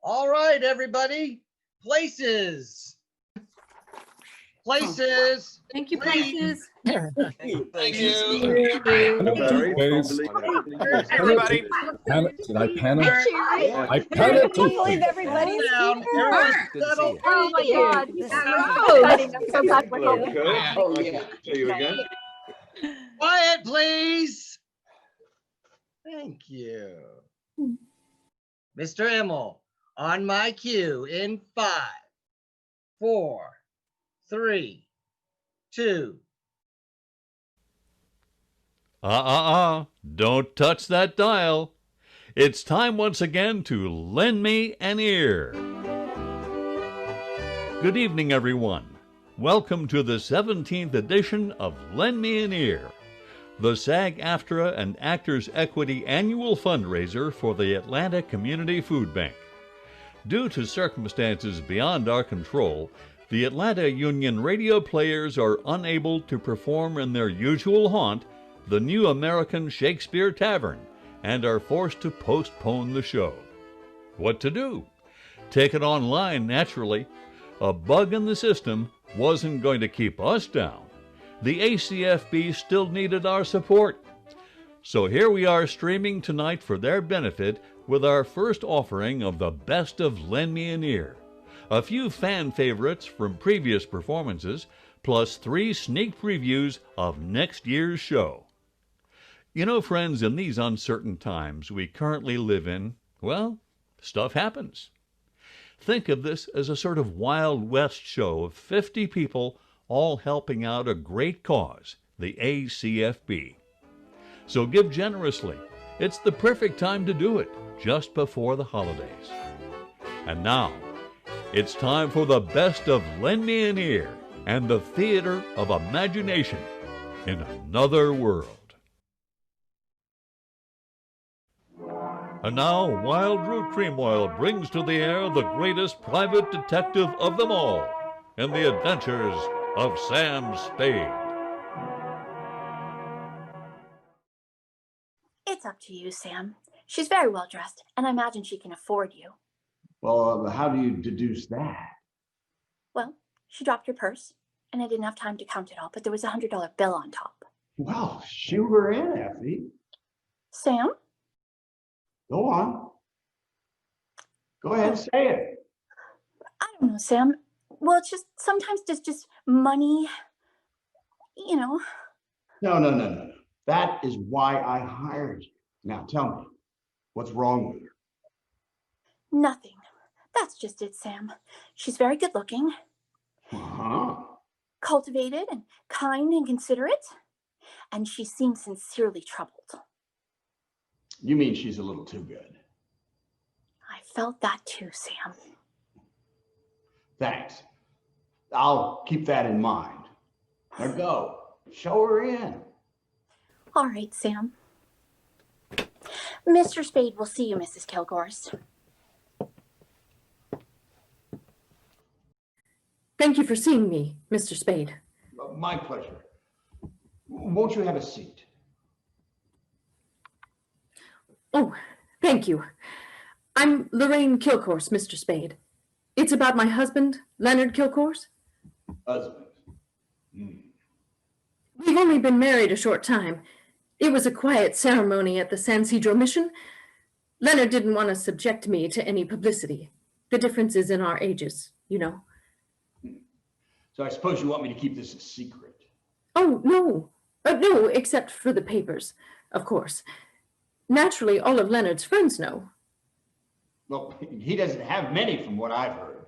All right, everybody. Places. Places. Thank you, Please. Places. Thank you. Everybody. Did I panic? I panicked. I believe everybody's Down. here. Everyone Good to see settle. you. Oh my God. This That is was good. so exciting. I'm so glad we're here. Okay. Oh, yeah. See you again. Quiet, please. Thank you. Mr. Immel, on my cue in 5, 4, 3, 2. Don't touch that dial. It's time once again to lend me an ear. Good evening, everyone. Welcome to the 17th edition of Lend Me an Ear, the SAG-AFTRA and Actors Equity annual fundraiser for the Atlanta Community Food Bank. Due to circumstances beyond our control, the Atlanta Union radio players are unable to perform in their usual haunt, the New American Shakespeare Tavern, and are forced to postpone the show. What to do? Take it online, naturally. A bug in the system wasn't going to keep us down. The ACFB still needed our support. So here we are streaming tonight for their benefit with our first offering of the best of Lend Me an Ear. A few fan favorites from previous performances, plus 3 sneak previews of next year's show. You know, friends, in these uncertain times we currently live in, well, stuff happens. Think of this as a sort of Wild West show of 50 people all helping out a great cause, the ACFB. So give generously. It's the perfect time to do it, just before the holidays. And now, it's time for the best of Lend Me an Ear and the theater of imagination in another world. And now, Wild Root Cream Oil brings to the air the greatest private detective of them all in the adventures of Sam Spade. It's up to you, Sam. She's very well dressed, and I imagine she can afford you. Well, how do you deduce that? Well, she dropped your purse, and I didn't have time to count it all, but there was a $100 bill on top. Well, shoot her in, Effie. Sam? Go on. Go ahead, say it. I don't know, Sam. Well, it's just, sometimes there's just money, you know. No. That is why I hired you. Now tell me, what's wrong with her? Nothing. That's just it, Sam. She's very good looking, cultivated and kind and considerate, and she seems sincerely troubled. You mean she's a little too good? I felt that too, Sam. Thanks. I'll keep that in mind. Now go. Show her in. All right, Sam. Mr. Spade will see you, Mrs. Kilgores. Thank you for seeing me, Mr. Spade. My pleasure. Won't you have a seat? Oh, thank you. I'm Lorraine Kilcourse, Mr. Spade. It's about my husband, Leonard Kilcourse. Husband. We've only been married a short time. It was a quiet ceremony at the San Cedro Mission. Leonard didn't want to subject me to any publicity. The differences in our ages, you know. So I suppose you want me to keep this a secret? Oh, no. No, except for the papers, of course. Naturally, all of Leonard's friends know. Well, he doesn't have many from what I've heard.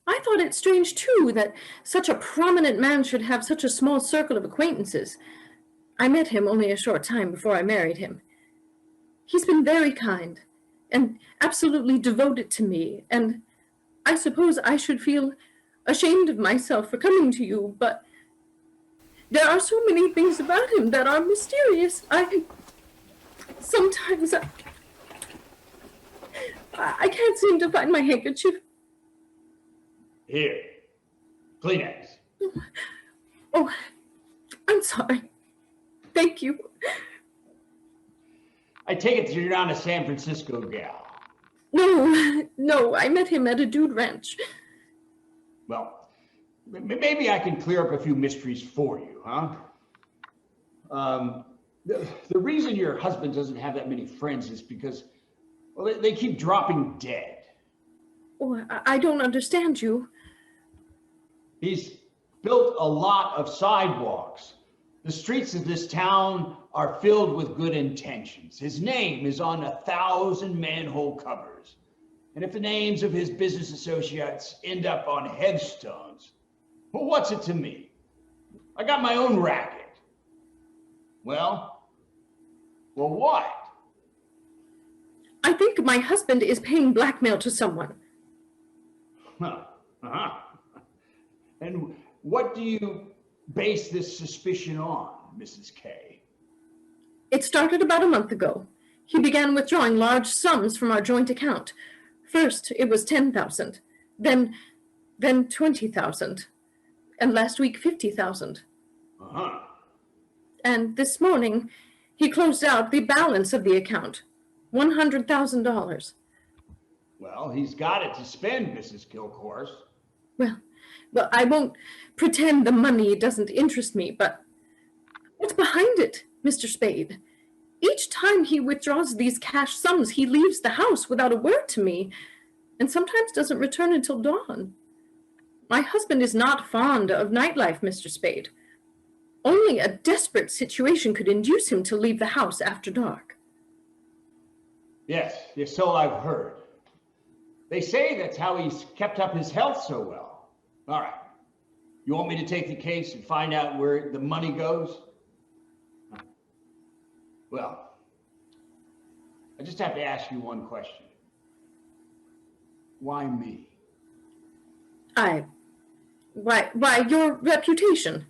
I thought it strange, too, that such a prominent man should have such a small circle of acquaintances. I met him only a short time before I married him. He's been very kind and absolutely devoted to me, and I suppose I should feel ashamed of myself for coming to you, but there are so many things about him that are mysterious. Sometimes I can't seem to find my handkerchief. Here, Kleenex. Oh, I'm sorry. Thank you. I take it that you're not a San Francisco gal. No, No, I met him at a dude ranch. Well, maybe I can clear up a few mysteries for you, huh? The reason your husband doesn't have that many friends is because, well, they keep dropping dead. Oh, I don't understand you. He's built a lot of sidewalks. The streets of this town are filled with good intentions. His name is on 1,000 manhole covers. And if the names of his business associates end up on headstones, well, what's it to me? I got my own racket. Well, what? I think my husband is paying blackmail to someone. Uh-huh. And what do you base this suspicion on, Mrs. K? It started about a month ago. He began withdrawing large sums from our joint account. First, it was 10,000, then 20,000, and last week 50,000. Uh-huh. And this morning, he closed out the balance of the account, $100,000. Well, he's got it to spend, Mrs. Kilcourse. Well, I won't pretend the money doesn't interest me, but what's behind it, Mr. Spade? Each time he withdraws these cash sums, he leaves the house without a word to me, and sometimes doesn't return until dawn. My husband is not fond of nightlife, Mr. Spade. Only a desperate situation could induce him to leave the house after dark. Yes, so I've heard. They say that's how he's kept up his health so well. All right. You want me to take the case and find out where the money goes? Well, I just have to ask you one question. Why me? Why, your reputation.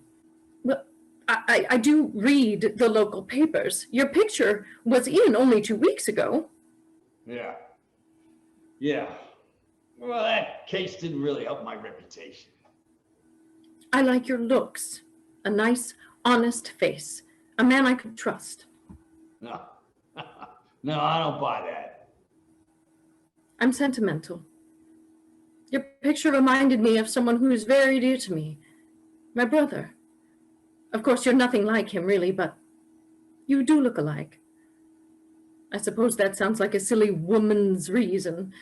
Well, I do read the local papers. Your picture was in only 2 weeks ago. Yeah. Well, that case didn't really help my reputation. I like your looks. A nice, honest face. A man I could trust. No. No, I don't buy that. I'm sentimental. Your picture reminded me of someone who is very dear to me. My brother. Of course, you're nothing like him, really, but you do look alike. I suppose that sounds like a silly woman's reason.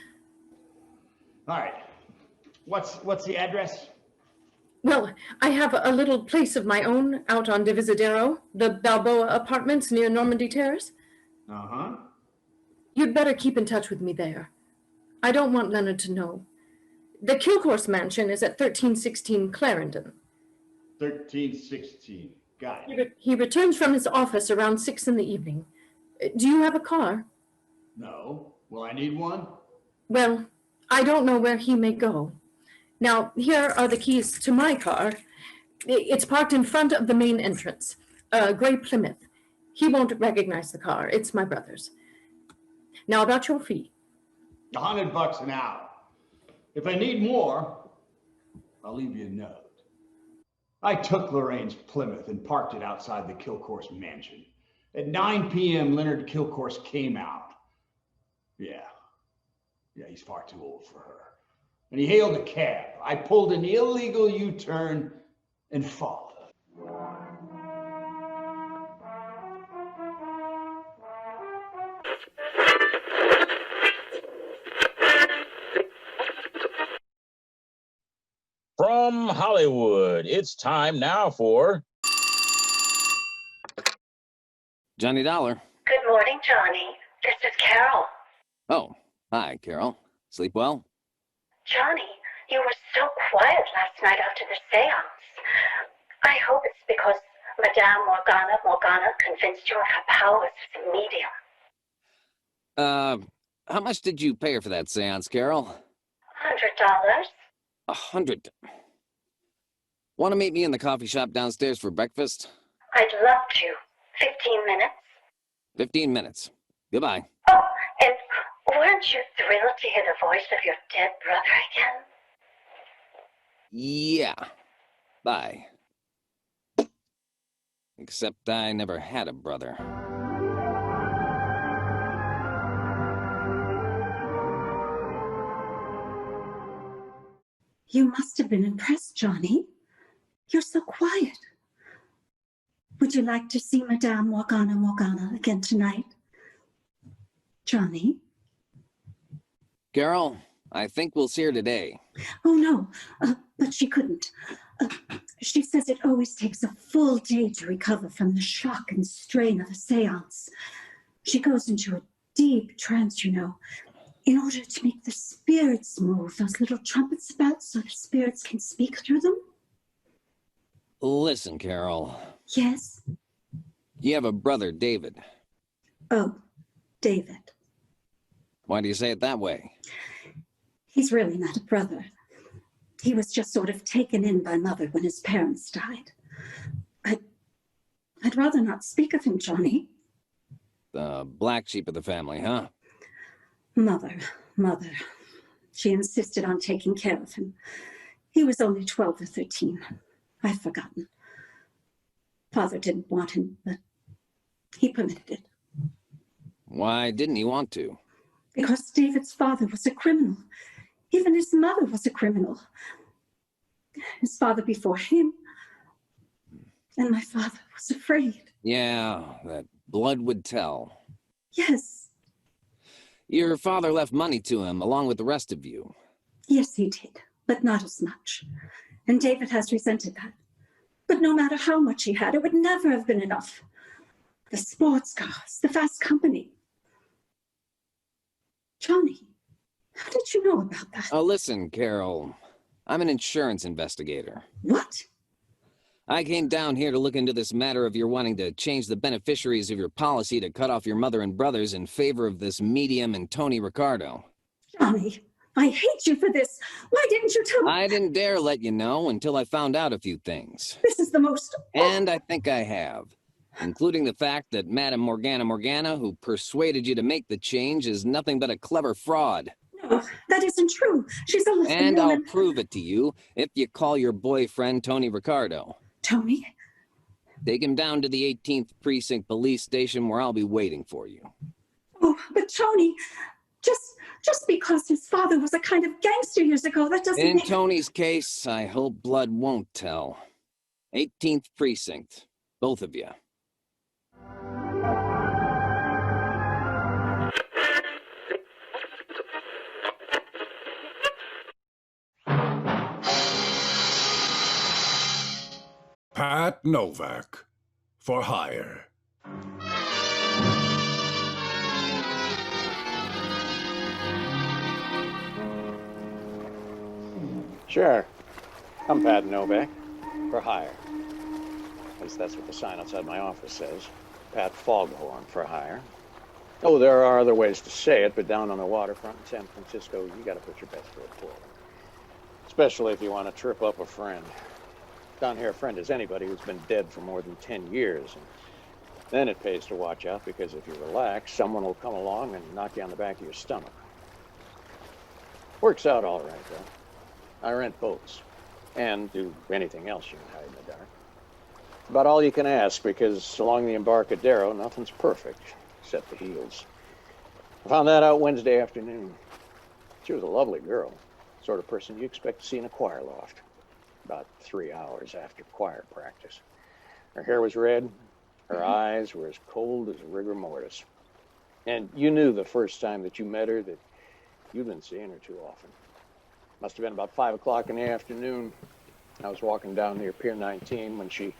All right. What's the address? Well, I have a little place of my own out on Divisadero, the Balboa Apartments near Normandy Terrace. Uh-huh. You'd better keep in touch with me there. I don't want Leonard to know. The Kilcourse mansion is at 1316 Clarendon. 1316. Got it. He returns from his office around 6 in the evening. Do you have a car? No. Will I need one? Well, I don't know where he may go. Now, here are the keys to my car. It's parked in front of the main entrance, a gray Plymouth. He won't recognize the car. It's my brother's. Now, about your fee. $100 an hour. If I need more, I'll leave you a note. I took Lorraine's Plymouth and parked it outside the Kilcourse mansion. At 9 p.m., Leonard Kilcourse came out. Yeah, he's far too old for her. And he hailed a cab. I pulled an illegal U-turn and followed. From Hollywood, it's time now for Johnny Dollar. Good morning, Johnny. This is Carol. Oh, hi, Carol. Sleep well? Johnny, you were so quiet last night after the seance. I hope it's because Madame Morgana convinced you of her powers as a medium. How much did you pay her for that seance, Carol? $100. 100. Want to meet me in the coffee shop downstairs for breakfast? I'd love to. 15 minutes? 15 minutes. Goodbye. Oh, and weren't you thrilled to hear the voice of your dead brother again? Yeah. Bye. Except I never had a brother. You must have been impressed, Johnny. You're so quiet. Would you like to see Madame Morgana again tonight? Johnny? Carol, I think we'll see her today. Oh, no, but she couldn't. She says it always takes a full day to recover from the shock and strain of a seance. She goes into a deep trance, you know, in order to make the spirits move those little trumpets about so the spirits can speak through them. Listen, Carol. Yes? You have a brother, David. Oh, David. Why do you say it that way? He's really not a brother. He was just sort of taken in by Mother when his parents died. I'd rather not speak of him, Johnny. The black sheep of the family, huh? Mother. She insisted on taking care of him. He was only 12 or 13. I've forgotten. Father didn't want him, but he permitted it. Why didn't he want to? Because David's father was a criminal. Even his mother was a criminal. His father before him. And my father was afraid. Yeah, that blood would tell. Yes. Your father left money to him, along with the rest of you. Yes, he did, but not as much. And David has resented that. But no matter how much he had, it would never have been enough. The sports cars, the fast company. Johnny, how did you know about that? Oh, listen, Carol. I'm an insurance investigator. What? I came down here to look into this matter of your wanting to change the beneficiaries of your policy to cut off your mother and brothers in favor of this medium and Tony Ricardo. Johnny, I hate you for this. Why didn't you tell me? I didn't dare let you know until I found out a few things. This is the most... And I think I have. Including the fact that Madame Morgana, who persuaded you to make the change, is nothing but a clever fraud. No, that isn't true. She's a lesbian And woman. I'll prove it to you if you call your boyfriend Tony Ricardo. Tony? Take him down to the 18th Precinct Police Station where I'll be waiting for you. Oh, but Tony, just because his father was a kind of gangster years ago, that doesn't In make... Tony's case, I hope blood won't tell. 18th Precinct, both of you. Pat Novak, for hire. Sure. I'm Pat Novak, for hire. At least that's what the sign outside my office says. Pat Foghorn, for hire. Oh, there are other ways to say it, but down on the waterfront in San Francisco, you gotta put your best foot forward. Especially if you want to trip up a friend. Down here, a friend is anybody who's been dead for more than 10 years. And then it pays to watch out, because if you relax, someone will come along and knock you on the back of your stomach. Works out all right, though. I rent boats, and do anything else you can hide in the dark. It's about all you can ask, because along the Embarcadero, nothing's perfect, except the heels. I found that out Wednesday afternoon. She was a lovely girl, sort of person you expect to see in a choir loft. About 3 hours after choir practice. Her hair was red, her eyes were as cold as rigor mortis. And you knew the first time that you met her that you'd been seeing her too often. Must have been about 5 o'clock in the afternoon. I was walking down near Pier 19 when she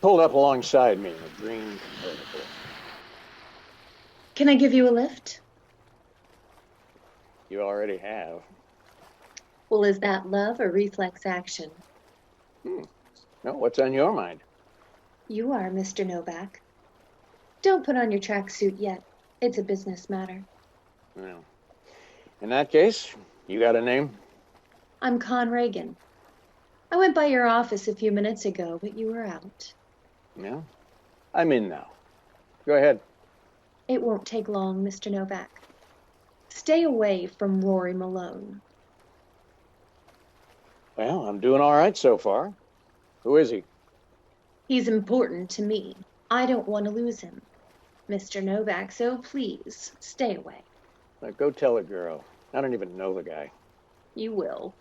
pulled up alongside me in a green convertible. Can I give you a lift? You already have. Well, is that love or reflex action? No, what's on your mind? You are, Mr. Novak. Don't put on your tracksuit yet. It's a business matter. Well, in that case, you got a name? I'm Con Reagan. I went by your office a few minutes ago, but you were out. Yeah, I'm in now. Go ahead. It won't take long, Mr. Novak. Stay away from Rory Malone. Well, I'm doing all right so far. Who is he? He's important to me. I don't want to lose him, Mr. Novak, so please, stay away. Now, go tell a girl. I don't even know the guy. You will.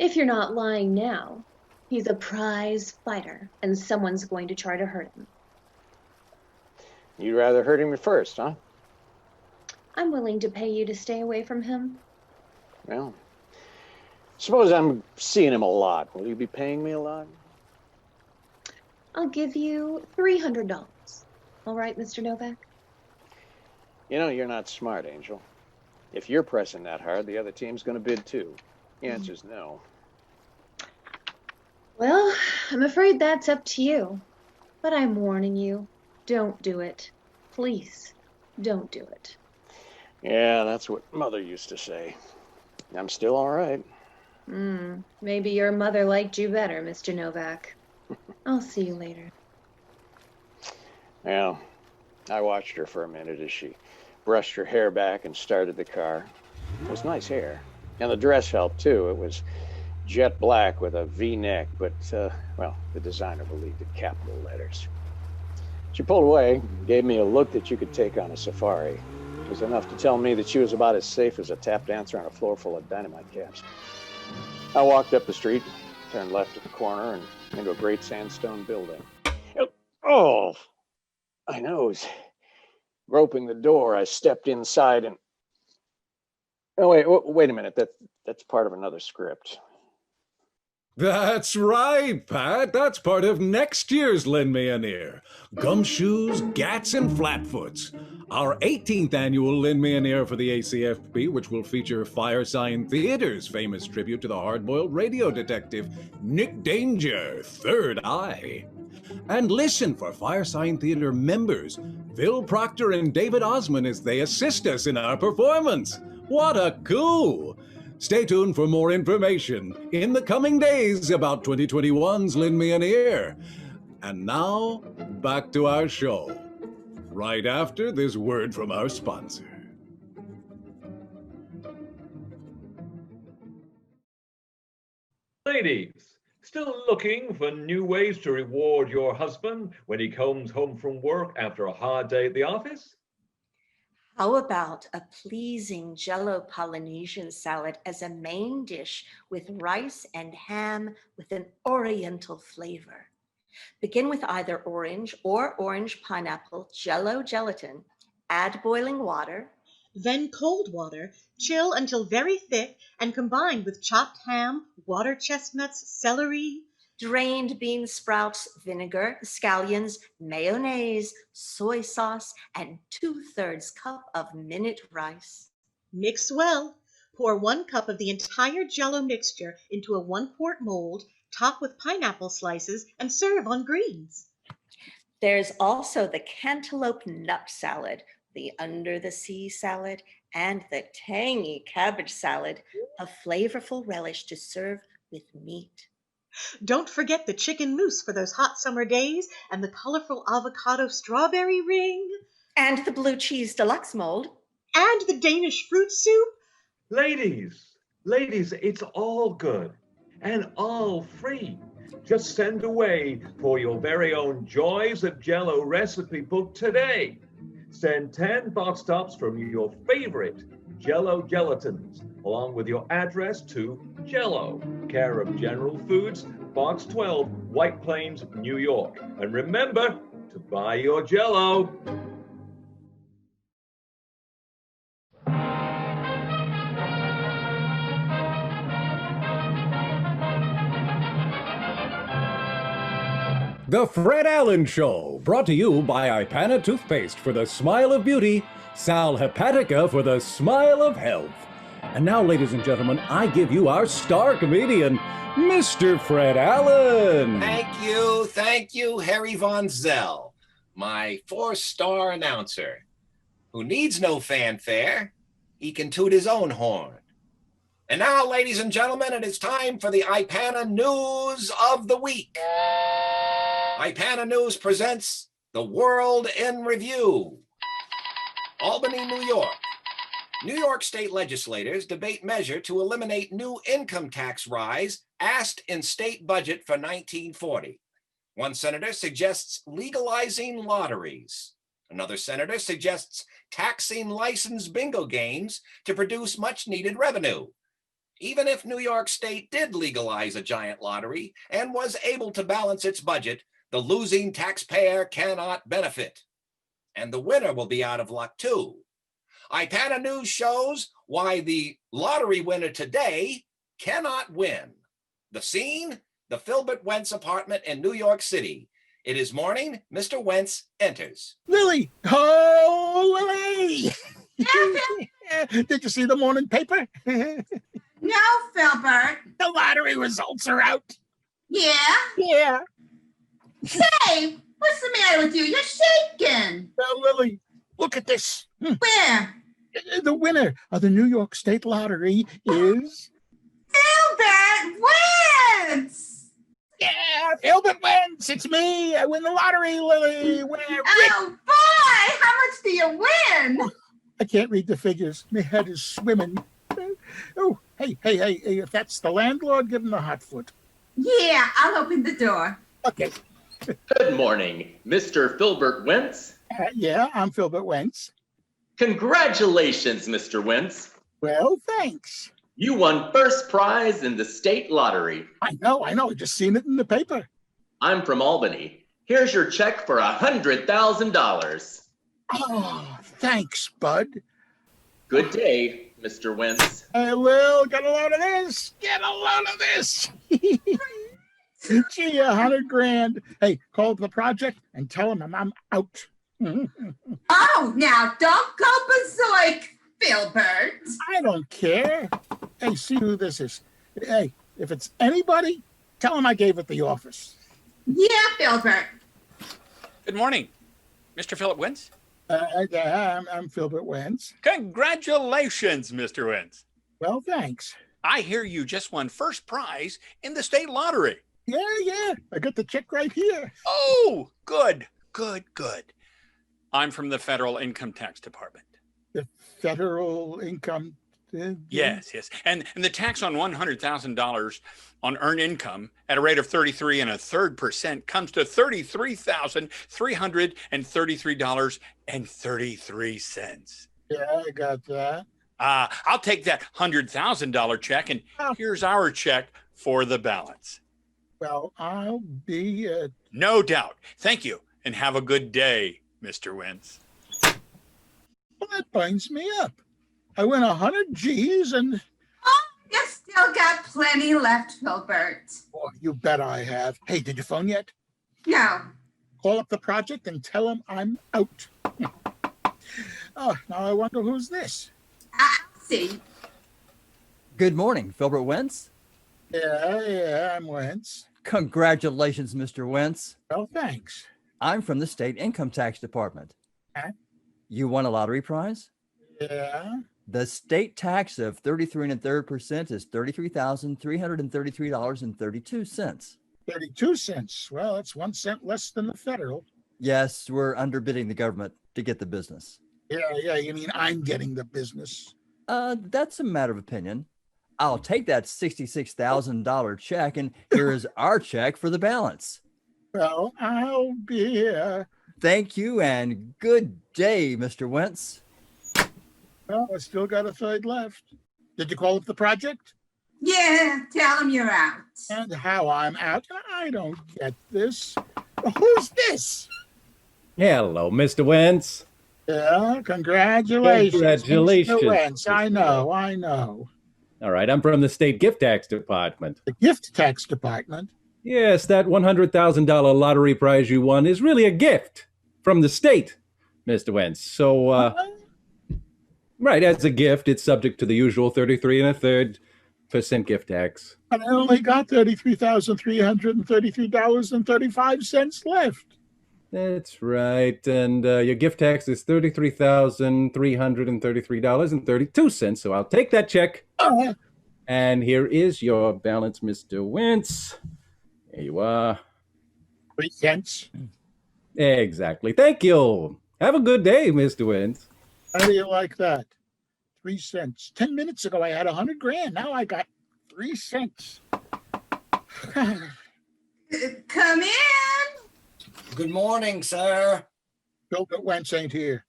If you're not lying now, he's a prize fighter, and someone's going to try to hurt him. You'd rather hurt him first, huh? I'm willing to pay you to stay away from him. Well, suppose I'm seeing him a lot. Will you be paying me a lot? I'll give you $300. All right, Mr. Novak? You know, you're not smart, Angel. If you're pressing that hard, the other team's going to bid too. The answer's no. Well, I'm afraid that's up to you. But I'm warning you, don't do it. Please, don't do it. Yeah, that's what Mother used to say. I'm still all right. Maybe your mother liked you better, Mr. Novak. I'll see you later. Well, I watched her for a minute as she brushed her hair back and started the car. It was nice hair. And the dress helped, too. It was jet black with a V-neck, but, well, the designer believed in capital letters. She pulled away, gave me a look that you could take on a safari. It was enough to tell me that she was about as safe as a tap dancer on a floor full of dynamite caps. I walked up the street, turned left at the corner, and into a great sandstone building. Oh, my nose. Groping the door, I stepped inside and... Oh, wait a minute. That's part of another script. That's right, Pat. That's part of next year's Lend Me an Ear. Gumshoes, Gats, and Flatfoots. Our 18th annual Lend Me an Ear for the ACFP, which will feature Firesign Theater's famous tribute to the hard-boiled radio detective, Nick Danger, Third Eye. And listen for Firesign Theater members, Phil Proctor and David Osman, as they assist us in our performance. What a coup! Stay tuned for more information in the coming days about 2021's Lend Me an Ear. And now, back to our show. Right after this word from our sponsor. Ladies, still looking for new ways to reward your husband when he comes home from work after a hard day at the office? How about a pleasing Jell-O Polynesian salad as a main dish with rice and ham with an oriental flavor? Begin with either orange or orange pineapple Jell-O gelatin, add boiling water, then cold water, chill until very thick, and combine with chopped ham, water chestnuts, celery, drained bean sprouts, vinegar, scallions, mayonnaise, soy sauce, and 2/3 cup of minute rice. Mix well. Pour 1 cup of the entire Jell-O mixture into a 1-quart mold, top with pineapple slices, and serve on greens. There's also the cantaloupe nut salad, the under the sea salad, and the tangy cabbage salad, a flavorful relish to serve with meat. Don't forget the chicken mousse for those hot summer days, and the colorful avocado strawberry ring. And the blue cheese deluxe mold. And the Danish fruit soup. Ladies, it's all good and all free. Just send away for your very own Joys of Jell-O recipe book today. Send 10 box tops from your favorite Jell-O gelatins, along with your address to Jell-O, care of General Foods, Box 12, White Plains, New York. And remember to buy your Jell-O. The Fred Allen Show, brought to you by Ipana Toothpaste for the smile of beauty, Sal Hepatica for the smile of health. And now, ladies and gentlemen, I give you our star comedian, Mr. Fred Allen. Thank you, Harry Von Zell, my 4-star announcer, who needs no fanfare. He can toot his own horn. And now, ladies and gentlemen, it is time for the Ipana News of the Week. Ipana News presents The World in Review. Albany, New York. New York state legislators debate measure to eliminate new income tax rise asked in state budget for 1940. One senator suggests legalizing lotteries. Another senator suggests taxing licensed bingo games to produce much needed revenue. Even if New York State did legalize a giant lottery and was able to balance its budget, the losing taxpayer cannot benefit. And the winner will be out of luck too. Ipana News shows why the lottery winner today cannot win. The scene, the Filbert Wentz apartment in New York City. It is morning. Mr. Wentz enters. Lily! Oh, Lily! Did you see the morning paper? No, Filbert. The lottery results are out. Yeah? Yeah. Say, what's the matter with you? You're shaking. Well, Lily, look at this. Where? The winner of the New York State Lottery is... Filbert Wentz! Yeah, Filbert Wentz. It's me. I win the lottery, Lily. Oh, boy! How much do you win? I can't read the figures. My head is swimming. Oh, hey, if that's the landlord, give him the hot foot. Yeah, I'll open the door. Okay. Good morning, Mr. Filbert Wentz. Yeah, I'm Filbert Wentz. Congratulations, Mr. Wentz. Well, thanks. You won first prize in the state lottery. I know. I just seen it in the paper. I'm from Albany. Here's your check for $100,000. Oh, thanks, bud. Good day, Mr. Wentz. I will get a load of this. Get a load of this. Gee, $100,000. Hey, call up the project and tell them I'm out. Oh, now don't go berserk, Filbert. I don't care. Hey, see who this is. Hey, if it's anybody, tell them I gave it the office. Yeah, Filbert. Good morning, Mr. Philip Wentz. I'm Filbert Wentz. Congratulations, Mr. Wentz. Well, thanks. I hear you just won first prize in the state lottery. Yeah. I got the check right here. Oh, good. I'm from the Federal Income Tax Department. The Federal Income... Yes. And the tax on $100,000 on earned income at a rate of 33.33% comes to $33,333.33. Yeah, I got that. I'll take that $100,000 check, and here's our check for the balance. Well, I'll be... No doubt. Thank you, and have a good day, Mr. Wentz. Well, that binds me up. I win 100 G's and... Oh, you still got plenty left, Filbert. Oh, you bet I have. Hey, did you phone yet? No. Call up the project and tell them I'm out. Oh, now I wonder who's this. I'll see. Good morning, Filbert Wentz. Yeah, I'm Wentz. Congratulations, Mr. Wentz. Well, thanks. I'm from the State Income Tax Department. Huh? You won a lottery prize? Yeah. The state tax of 33 1/3% is $33,333.32. 32 cents. Well, that's 1 cent less than the federal. Yes, we're underbidding the government to get the business. Yeah, you mean I'm getting the business. That's a matter of opinion. I'll take that $66,000 check, and here is our check for the balance. Well, I'll be here. Thank you, and good day, Mr. Wentz. Well, I still got a third left. Did you call up the project? Yeah, tell them you're out. And how I'm out? I don't get this. Who's this? Hello, Mr. Wentz. Yeah, congratulations. Congratulations. Mr. Wentz. I know. All right, I'm from the State Gift Tax Department. The Gift Tax Department? Yes, that $100,000 lottery prize you won is really a gift from the state, Mr. Wentz. So, right, as a gift, it's subject to the usual 33 1/3% gift tax. And I only got $33,333.35 left. That's right, and your gift tax is $33,333.32. So I'll take that check. And here is your balance, Mr. Wentz. Here you are. 3 cents. Exactly. Thank you. Have a good day, Mr. Wentz. How do you like that? 3 cents. 10 minutes ago, I had $100,000. Now I got 3 cents. Come in. Good morning, sir. Filbert Wentz ain't here.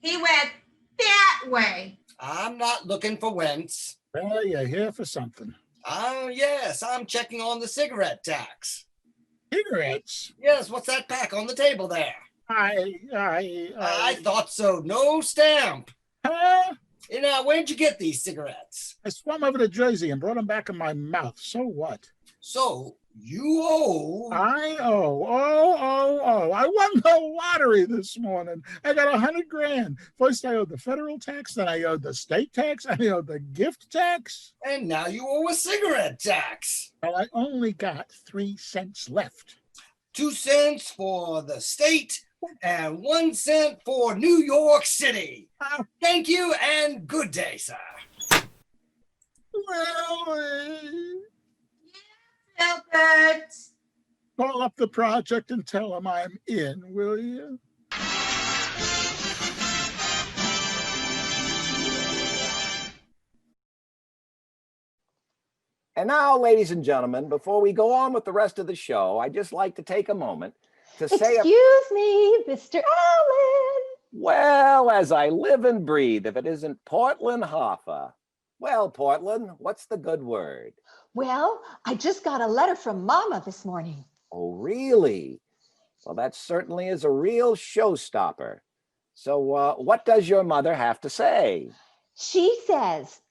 He went that way. I'm not looking for Wentz. Well, you're here for something. Yes, I'm checking on the cigarette tax. Cigarettes? Yes, what's that pack on the table there? I thought so. No stamp. Huh? Now, where'd you get these cigarettes? I swam over to Jersey and brought them back in my mouth. So what? So, you owe... I owe. Oh. I won the lottery this morning. I got 100 grand. First I owed the federal tax, then I owed the state tax, I owed the gift tax. And now you owe a cigarette tax. Well, I only got 3 cents left. 2 cents for the state and 1 cent for New York City. Thank you and good day, sir. Well, Albert. Call up the project and tell them I'm in, will you? And now, ladies and gentlemen, before we go on with the rest of the show, I'd just like to take a moment to say... Excuse me, Mr. Allen. Well, as I live and breathe, if it isn't Portland Hoffa. Well, Portland, what's the good word? Well, I just got a letter from Mama this morning. Oh, really? Well, that certainly is a real showstopper. So what does your mother have to say? She says,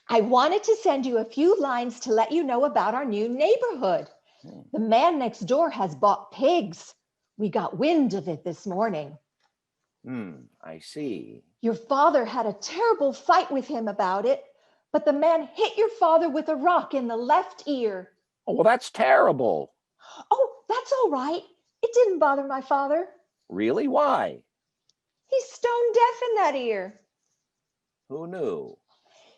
I wanted to send you a few lines to let you know about our new neighborhood. The man next door has bought pigs. We got wind of it this morning. I see. Your father had a terrible fight with him about it, but the man hit your father with a rock in the left ear. Oh, well, that's terrible. Oh, that's all right. It didn't bother my father. Really? Why? He's stone deaf in that ear. Who knew?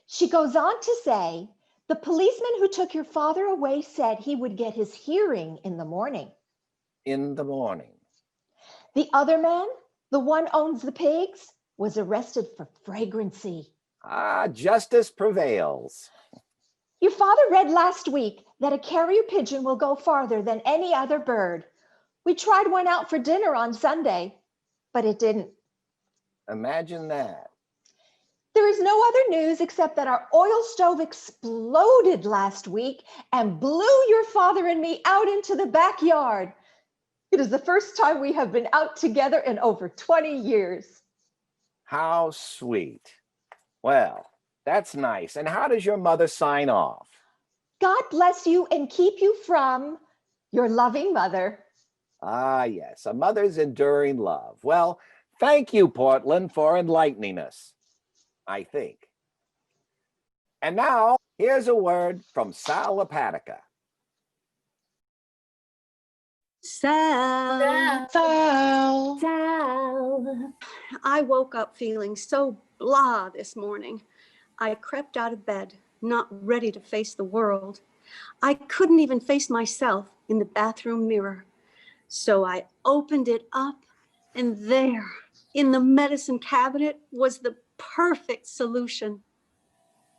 She goes on to say, the policeman who took your father away said he would get his hearing in the morning. In the morning. The other man, the one owns the pigs, was arrested for fragrancy. Justice prevails. Your father read last week that a carrier pigeon will go farther than any other bird. We tried one out for dinner on Sunday, but it didn't. Imagine that. There is no other news except that our oil stove exploded last week and blew your father and me out into the backyard. It is the first time we have been out together in over 20 years. How sweet. Well, that's nice. And how does your mother sign off? God bless you and keep you from your loving mother. Yes, a mother's enduring love. Well, thank you, Portland, for enlightening us, I think. And now, here's a word from Sal Hepatica. Sal. I woke up feeling so blah this morning. I crept out of bed, not ready to face the world. I couldn't even face myself in the bathroom mirror. So I opened it up, and there, in the medicine cabinet, was the perfect solution.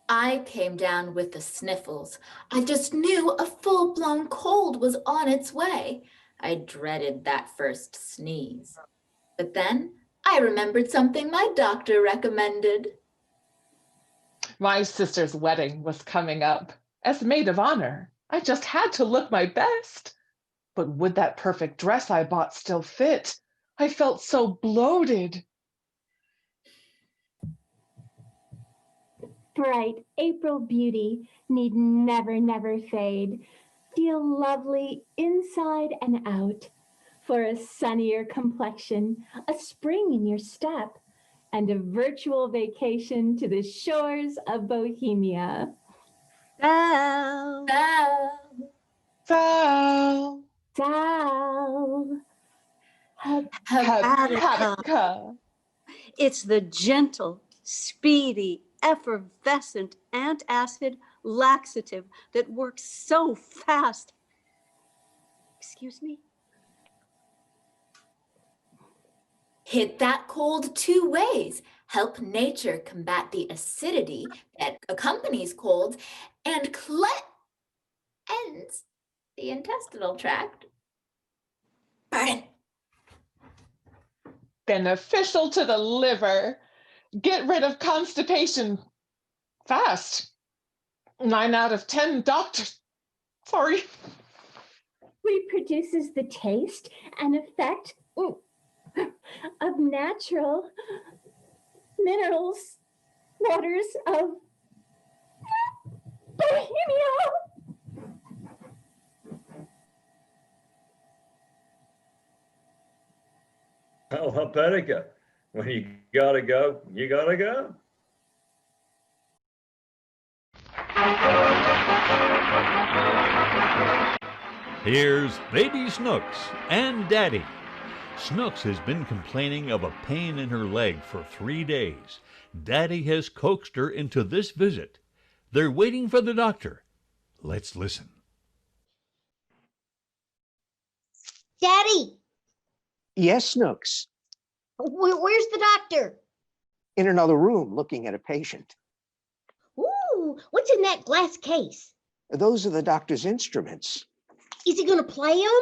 I came down with the sniffles. I just knew a full-blown cold was on its way. I dreaded that first sneeze. But then I remembered something my doctor recommended. My sister's wedding was coming up. As maid of honor, I just had to look my best. But would that perfect dress I bought still fit? I felt so bloated. Bright April beauty need never, never fade. Feel lovely inside and out. For a sunnier complexion, a spring in your step, and a virtual vacation to the shores of Bohemia. Sal. Sal. Sal. Hepatica. It's the gentle, speedy, effervescent antacid laxative that works so fast. Excuse me? Hit that cold 2 ways. Help nature combat the acidity that accompanies colds and cleanse the intestinal tract. Pardon. Beneficial to the liver. Get rid of constipation fast. 9 out of 10 doctors. Sorry. Reproduces the taste and effect of natural minerals, waters of Bohemia. Alphabetica. When you gotta go, you gotta go. Here's Baby Snooks and Daddy. Snooks has been complaining of a pain in her leg for 3 days. Daddy has coaxed her into this visit. They're waiting for the doctor. Let's listen. Daddy, Yes, Snooks. where's the doctor? In another room looking at a patient. Ooh, what's in that glass case? Those are the doctor's instruments. Is he gonna play them?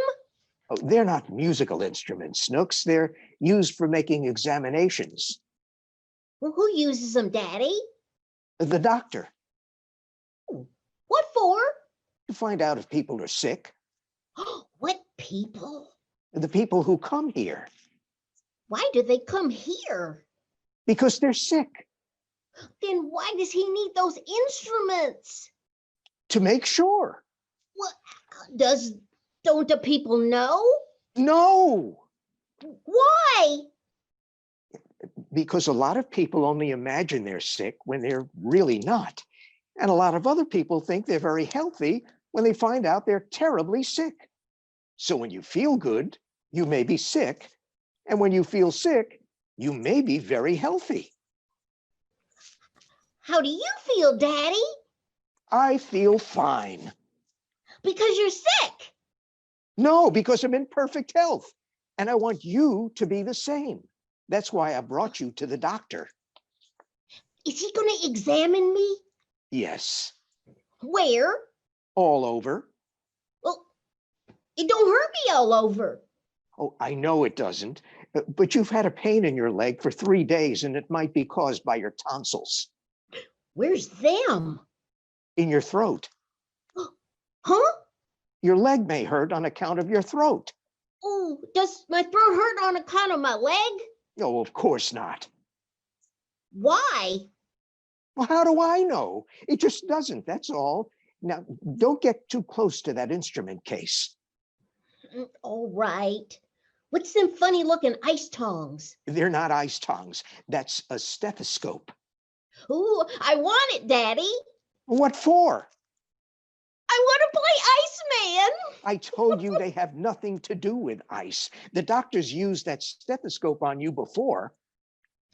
Oh, they're not musical instruments, Snooks. They're used for making examinations. Well, who uses them, Daddy? The doctor. What for? To find out if people are sick. What people? The people who come here. Why do they come here? Because they're sick. Then why does he need those instruments? To make sure. What? Don't the people know? No. Why? Because a lot of people only imagine they're sick when they're really not. And a lot of other people think they're very healthy when they find out they're terribly sick. So when you feel good, you may be sick. And when you feel sick, you may be very healthy. How do you feel, Daddy? I feel fine. Because you're sick. No, because I'm in perfect health. And I want you to be the same. That's why I brought you to the doctor. Is he going to examine me? Yes. Where? All over. Well, it don't hurt me all over. Oh, I know it doesn't. But you've had a pain in your leg for 3 days, and it might be caused by your tonsils. Where's them? In your throat. Huh? Your leg may hurt on account of your throat. Oh, does my throat hurt on account of my leg? No, of course not. Why? Well, how do I know? It just doesn't, that's all. Now, don't get too close to that instrument case. All right. What's them funny looking ice tongs? They're not ice tongs. That's a stethoscope. Ooh, I want it, Daddy. What for? I want to play Iceman. I told you they have nothing to do with ice. The doctor's used that stethoscope on you before.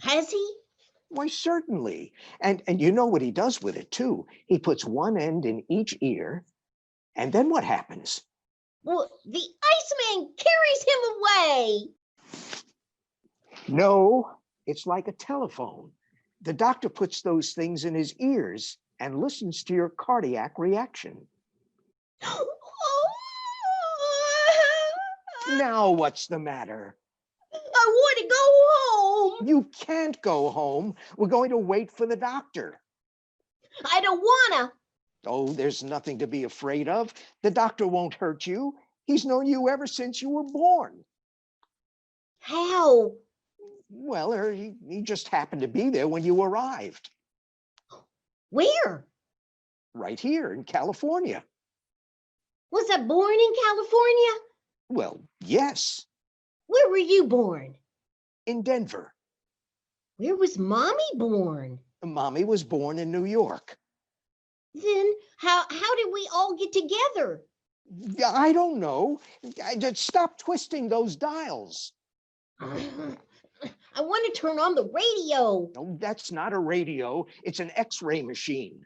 Has he? Why, certainly. And you know what he does with it, too. He puts one end in each ear, and then what happens? Well, the Iceman carries him away. No, it's like a telephone. The doctor puts those things in his ears and listens to your cardiac reaction. Now what's the matter? I want to go home. You can't go home. We're going to wait for the doctor. I don't wanna. Oh, there's nothing to be afraid of. The doctor won't hurt you. He's known you ever since you were born. How? Well, he just happened to be there when you arrived. Where? Right here in California. Was I born in California? Well, yes. Where were you born? In Denver. Where was Mommy born? Mommy was born in New York. Then how did we all get together? I don't know. Just stop twisting those dials. I want to turn on the radio. No, that's not a radio. It's an X-ray machine.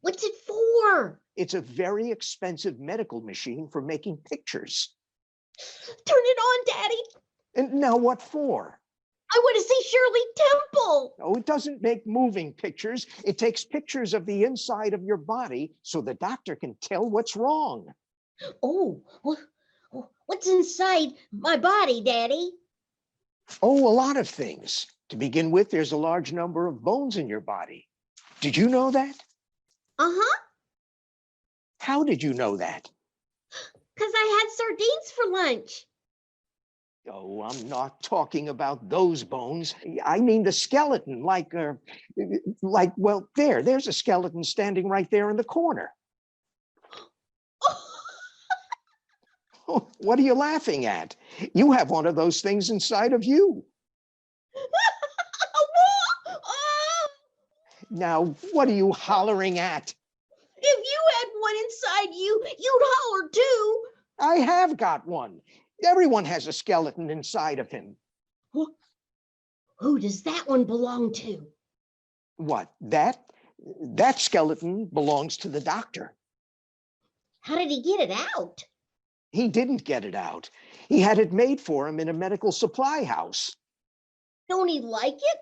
What's it for? It's a very expensive medical machine for making pictures. Turn it on, Daddy. And now what for? I want to see Shirley Temple. No, it doesn't make moving pictures. It takes pictures of the inside of your body so the doctor can tell what's wrong. Oh, what's inside my body, Daddy? Oh, a lot of things. To begin with, there's a large number of bones in your body. Did you know that? Uh-huh. How did you know that? Because I had sardines for lunch. Oh, I'm not talking about those bones. I mean the skeleton, well, there's a skeleton standing right there in the corner. Oh, what are you laughing at? You have one of those things inside of you. Now, what are you hollering at? If you had one inside you, you'd holler too. I have got one. Everyone has a skeleton inside of him. Who does that one belong to? What, that skeleton belongs to the doctor. How did he get it out? He didn't get it out. He had it made for him in a medical supply house. Don't he like it?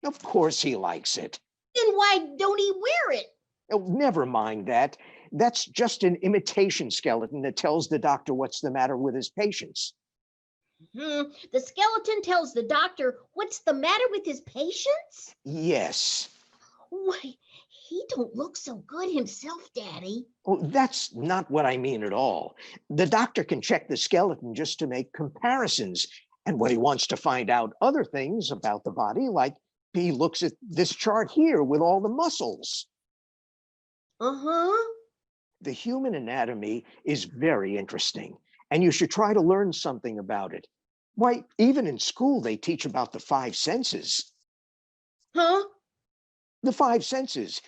Of course he likes it. Then why don't he wear it? Oh, never mind that. That's just an imitation skeleton that tells the doctor what's the matter with his patients. The skeleton tells the doctor what's the matter with his patients? Yes. Why, he don't look so good himself, Daddy. Oh, that's not what I mean at all. The doctor can check the skeleton just to make comparisons. And when he wants to find out other things about the body, like he looks at this chart here with all the muscles. Uh-huh. The human anatomy is very interesting, and you should try to learn something about it. Why, even in school, they teach about the 5 senses. Huh? The 5 senses.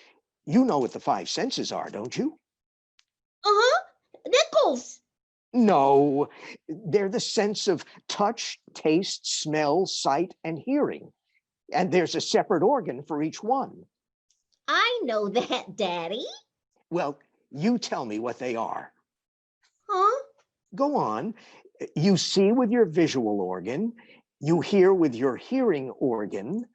You know what the 5 senses are, don't you? Uh-huh. Nickels. No, they're the sense of touch, taste, smell, sight, and hearing. And there's a separate organ for each one. I know that, Daddy. Well, you tell me what they are. Huh? Go on. You see with your visual organ. You hear with your hearing organ.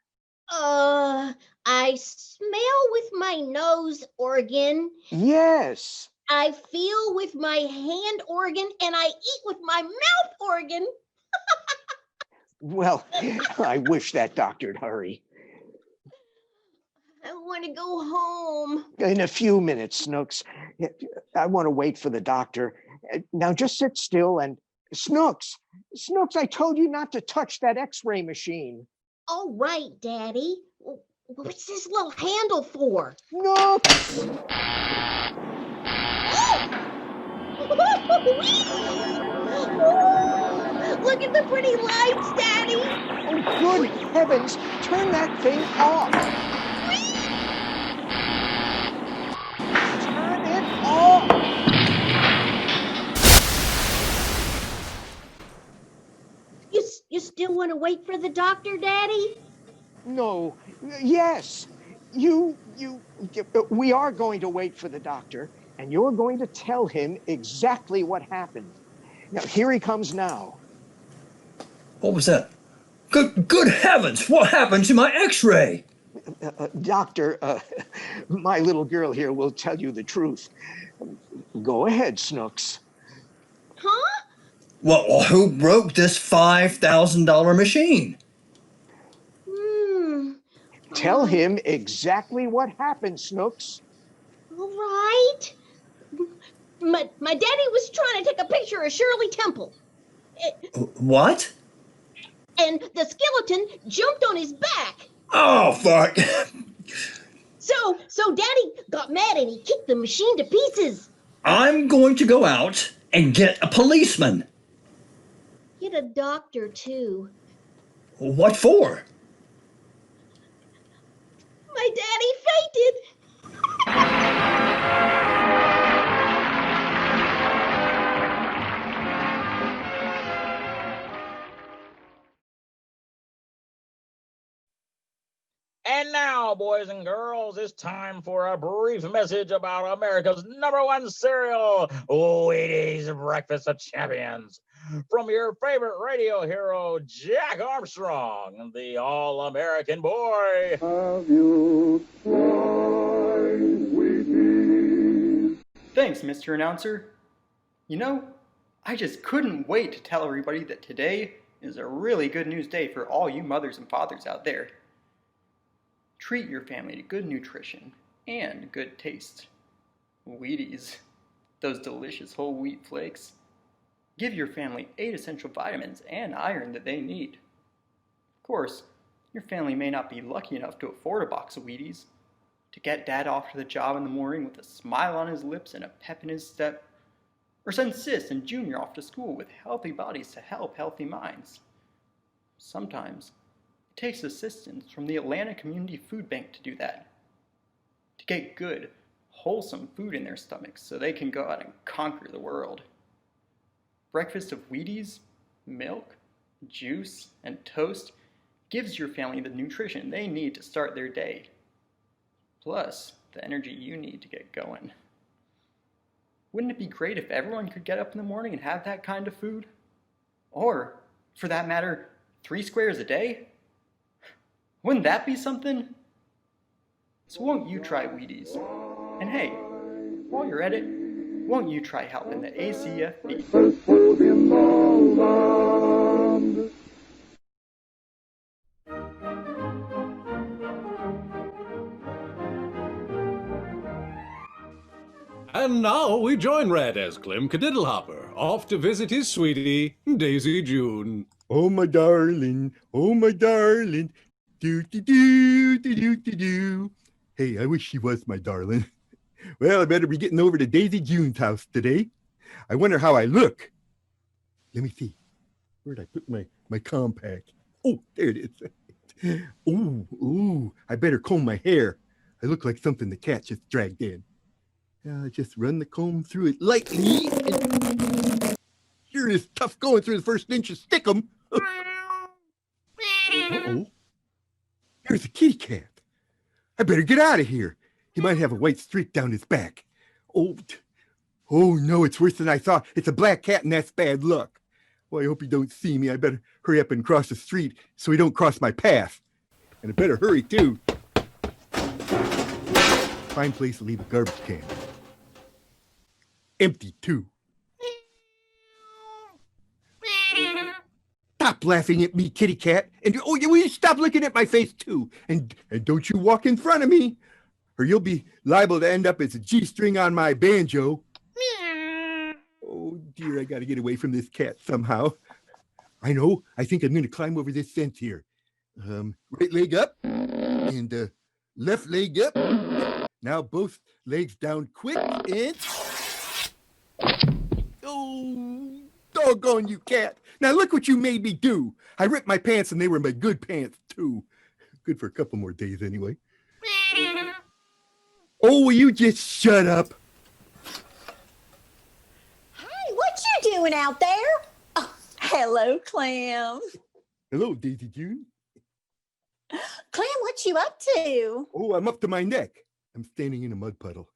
I smell with my nose organ. Yes. I feel with my hand organ, and I eat with my mouth organ. Well, I wish that doctor'd hurry. I want to go home. In a few minutes, Snooks. I want to wait for the doctor. Now just sit still and... Snooks, I told you not to touch that X-ray machine. All right, Daddy. What's this little handle for? Snooks! Look at the pretty lights, Daddy. Oh, good heavens. Turn that thing off. Turn it off. You still want to wait for the doctor, Daddy? No. Yes. We are going to wait for the doctor, and you're going to tell him exactly what happened. Now, here he comes now. What was that? Good heavens, what happened to my X-ray? Doctor, my little girl here will tell you the truth. Go ahead, Snooks. Huh? Well, who broke this $5,000 machine? Tell him exactly what happened, Snooks. All right. My daddy was trying to take a picture of Shirley Temple. What? And the skeleton jumped on his back. Oh, fuck. So Daddy got mad and he kicked the machine to pieces. I'm going to go out and get a policeman. Get a doctor, too. What for? My daddy fainted. And now, boys and girls, it's time for a brief message about America's #1 cereal, Wheaties Breakfast of Champions. From your favorite radio hero, Jack Armstrong, the all-American boy. Have you tried Wheaties? Thanks, Mr. Announcer. You know, I just couldn't wait to tell everybody that today is a really good news day for all you mothers and fathers out there. Treat your family to good nutrition and good taste Wheaties, those delicious whole wheat flakes, give your family 8 essential vitamins and iron that they need. Of course, your family may not be lucky enough to afford a box of Wheaties, to get Dad off to the job in the morning with a smile on his lips and a pep in his step, or send Sis and Junior off to school with healthy bodies to help healthy minds. Sometimes, it takes assistance from the Atlanta Community Food Bank to do that, to get good, wholesome food in their stomachs so they can go out and conquer the world. Breakfast of Wheaties, milk, juice, and toast gives your family the nutrition they need to start their day, plus the energy you need to get going. Wouldn't it be great if everyone could get up in the morning and have that kind of food? Or, for that matter, 3 squares a day? Wouldn't that be something? So won't you try Wheaties? And hey, while you're at it, won't you try helping the ACFB? And now we join Red as Clem Cadiddlehopper, off to visit his sweetie, Daisy June. Oh, my darling, do, do, do, do, do, do, do. Hey, I wish she was my darling. Well, I better be getting over to Daisy June's house today. I wonder how I look. Let me see. Where'd I put my compact? Oh, there it is. Ooh, I better comb my hair. I look like something the cat just dragged in. Just run the comb through it lightly. Sure is tough going through the first inch of stickum. Uh-oh. There's a kitty cat. I better get out of here. He might have a white streak down his back. Oh no, it's worse than I thought. It's a black cat and that's bad luck. Well, I hope he don't see me. I better hurry up and cross the street so he don't cross my path. And I better hurry too. Fine place to leave a garbage can. Empty too. Stop laughing at me, kitty cat. And will you stop looking at my face too? And don't you walk in front of me, or you'll be liable to end up as a G-string on my banjo. Oh dear, I gotta get away from this cat somehow. I know, I think I'm gonna climb over this fence here. Right leg up, and left leg up. Now both legs down quick, and... Oh, doggone you, cat. Now look what you made me do. I ripped my pants and they were my good pants too. Good for a couple more days anyway. Oh, will you just shut up? Hey, what you doing out there? Oh, hello, Clem. Hello, Daisy June. Clem, what you up to? Oh, I'm up to my neck. I'm standing in a mud puddle.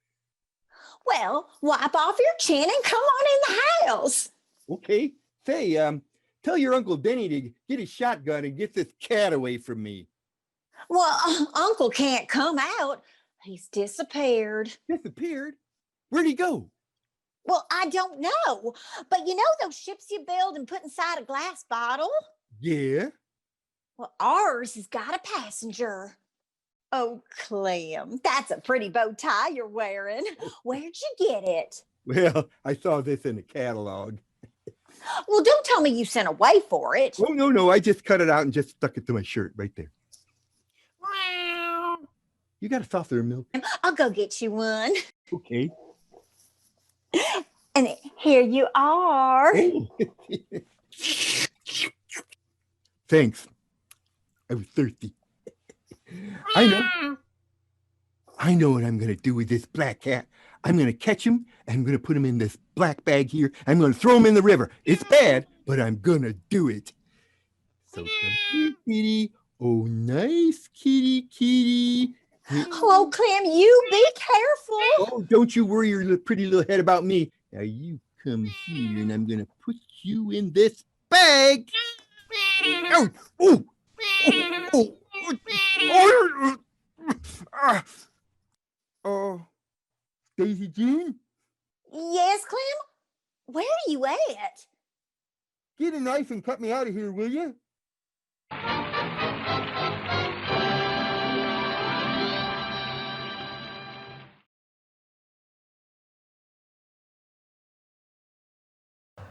Well, wipe off your chin and come on in the house. Okay. Say, tell your Uncle Denny to get his shotgun and get this cat away from me. Well, Uncle can't come out. He's disappeared. Disappeared? Where'd he go? Well, I don't know. But you know those ships you build and put inside a glass bottle? Yeah. Well, ours has got a passenger. Oh, Clem, that's a pretty bow tie you're wearing. Where'd you get it? Well, I saw this in a catalog. Well, don't tell me you sent away for it. Oh, no. I just cut it out and just stuck it to my shirt right there. You got a softer milk? I'll go get you one. Okay. And here you are. Oh. Thanks. I was thirsty. I know what I'm going to do with this black cat. I'm going to catch him, and I'm going to put him in this black bag here. I'm going to throw him in the river. It's bad, but I'm going to do it. So come here, kitty. Oh, nice kitty. Oh, Clem, you be careful. Oh, don't you worry your pretty little head about me. Now you come here, and I'm going to put you in this bag. Oh, Daisy June? Yes, Clem? Where are you at? Get a knife and cut me out of here, will you?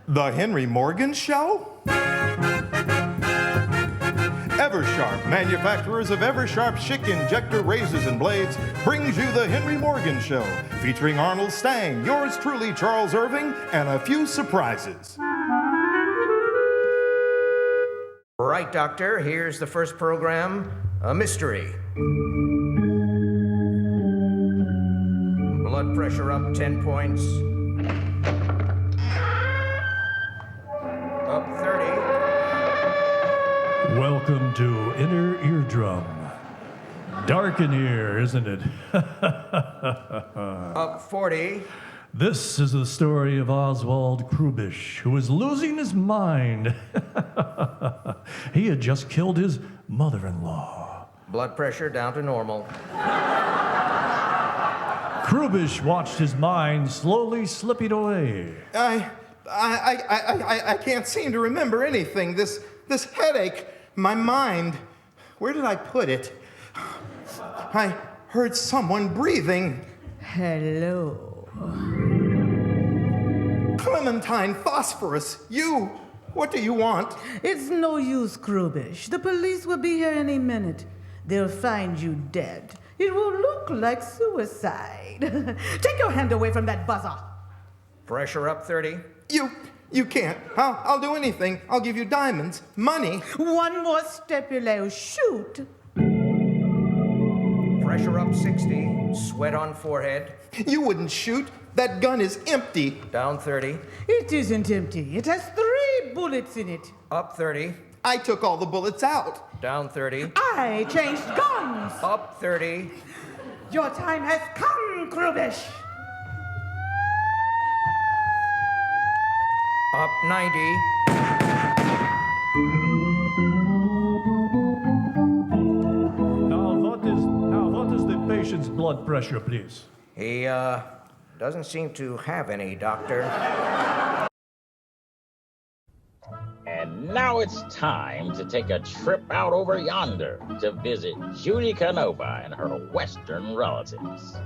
The Henry Morgan Show? Eversharp, manufacturers of Eversharp Chic Injector Razors and Blades, brings you The Henry Morgan Show, featuring Arnold Stang, yours truly, Charles Irving, and a few surprises. Right, Doctor, here's the first program, a mystery. Blood pressure up 10 points. Up 30. Welcome to Inner Eardrum. Dark in here, isn't it? Up 40. This is the story of Oswald Krubish, who is losing his mind. He had just killed his mother-in-law. Blood pressure down to normal. Krubish watched his mind slowly slipping away. I can't seem to remember anything. This headache, my mind, where did I put it? I heard someone breathing. Hello. Clementine Phosphorus, you, what do you want? It's no use, Krubish. The police will be here any minute. They'll find you dead. It will look like suicide. Take your hand away from that buzzer. Pressure up 30. You can't. I'll do anything. I'll give you diamonds, money. One more step, you'll shoot. Pressure up 60. Sweat on forehead. You wouldn't shoot. That gun is empty. Down 30. It isn't empty. It has 3 bullets in it. Up 30. I took all the bullets out. Down 30. I changed guns. Up 30. Your time has come, Krubish. Up 90. Now what is the patient's blood pressure, please? He, doesn't seem to have any, Doctor. And now it's time to take a trip out over yonder to visit Judy Canova and her Western relatives.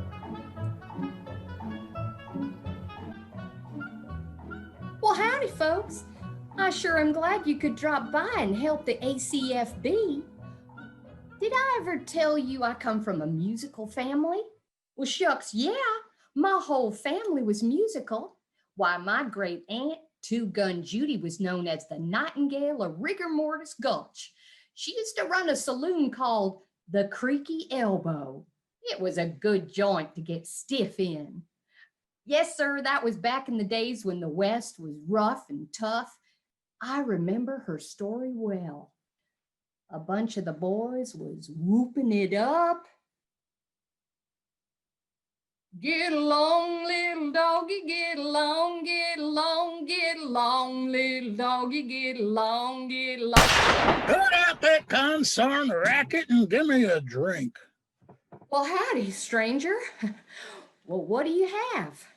Well, howdy, folks. I sure am glad you could drop by and help the ACFB. Did I ever tell you I come from a musical family? Well, shucks, yeah. My whole family was musical. Why, my great aunt, Two Gun Judy, was known as the Nightingale of Rigor Mortis Gulch. She used to run a saloon called the Creaky Elbow. It was a good joint to get stiff in. Yes, sir, that was back in the days when the West was rough and tough. I remember her story well. A bunch of the boys was whooping it up. Get along, little doggy, get along, get along, get along, little doggy, get along, get along. Cut out that concern racket and give me a drink. Well, howdy, stranger. Well, what do you have?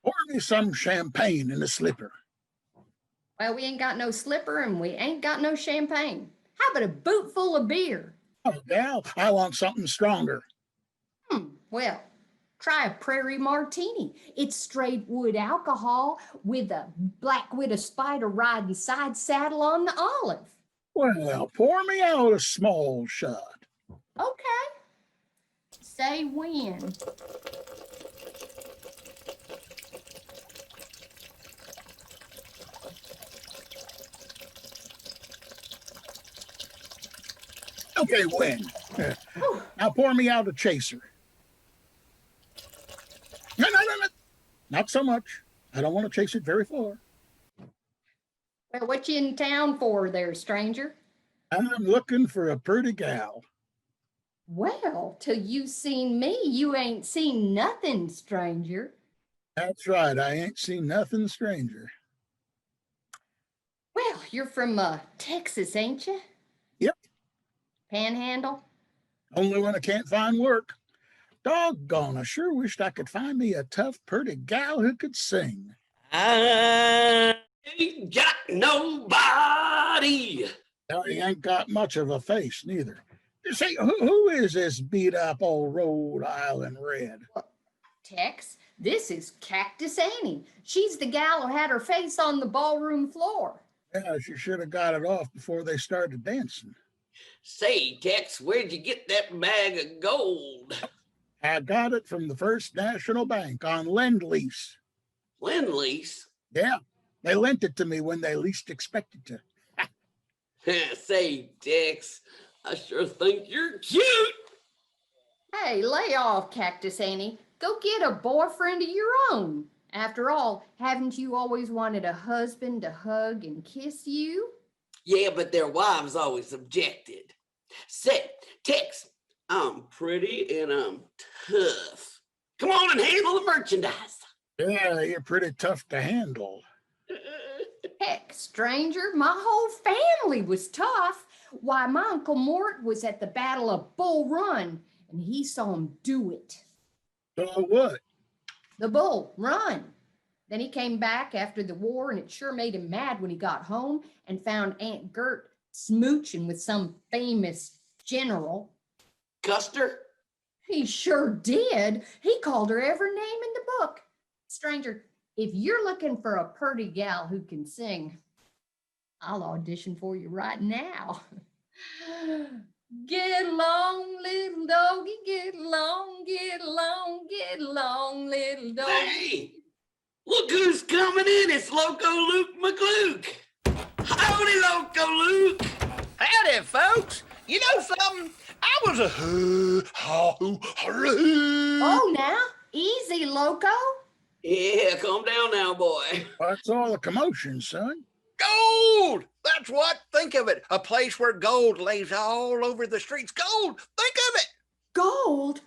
Pour me some champagne in a slipper. Well, we ain't got no slipper and we ain't got no champagne. How about a boot full of beer? Oh, gal, I want something stronger. Well, try a prairie martini. It's straight wood alcohol with a black widow spider riding side saddle on the olive. Well, pour me out a small shot. Okay. Say when. Okay, when? Now pour me out a chaser. No. Not so much. I don't want to chase it very far. Well, what you in town for there, stranger? I'm looking for a pretty gal. Well, till you seen me, you ain't seen nothing, stranger. That's right. I ain't seen nothing stranger. Well, you're from Texas, ain't you? Yep. Panhandle? Only when I can't find work. Doggone, I sure wished I could find me a tough, pretty gal who could sing. I ain't got nobody. Now, he ain't got much of a face, neither. Say, who is this beat-up old Rhode Island Red? Tex, this is Cactus Annie. She's the gal who had her face on the ballroom floor. Yeah, she should have got it off before they started dancing. Say, Tex, where'd you get that bag of gold? I got it from the First National Bank on Lend-Lease. Lend-Lease? Yeah, they lent it to me when they least expected to. Say, Tex, I sure think you're cute. Hey, lay off, Cactus Annie. Go get a boyfriend of your own. After all, haven't you always wanted a husband to hug and kiss you? Yeah, but their wives always objected. Say, Tex, I'm pretty and I'm tough. Come on and handle the merchandise. Yeah, you're pretty tough to handle. Heck, stranger, my whole family was tough. Why, my Uncle Mort was at the Battle of Bull Run, and he saw him do it. So what? The bull run. Then he came back after the war, and it sure made him mad when he got home and found Aunt Gert smooching with some famous general. Custer? He sure did. He called her every name in the book. Stranger, if you're looking for a purty gal who can sing, I'll audition for you right now. Get along, little doggy, get along, get along, get along, little doggy. Hey, look who's coming in. It's Loco Luke McLuke. Howdy, Loco Luke. Howdy, folks. You know something? I was a Oh, now, easy, Loco. Yeah, calm down now, boy. What's all the commotion, son? gold. That's what. Think of it. A place where gold lays all over the streets. Gold. Think of it. Gold?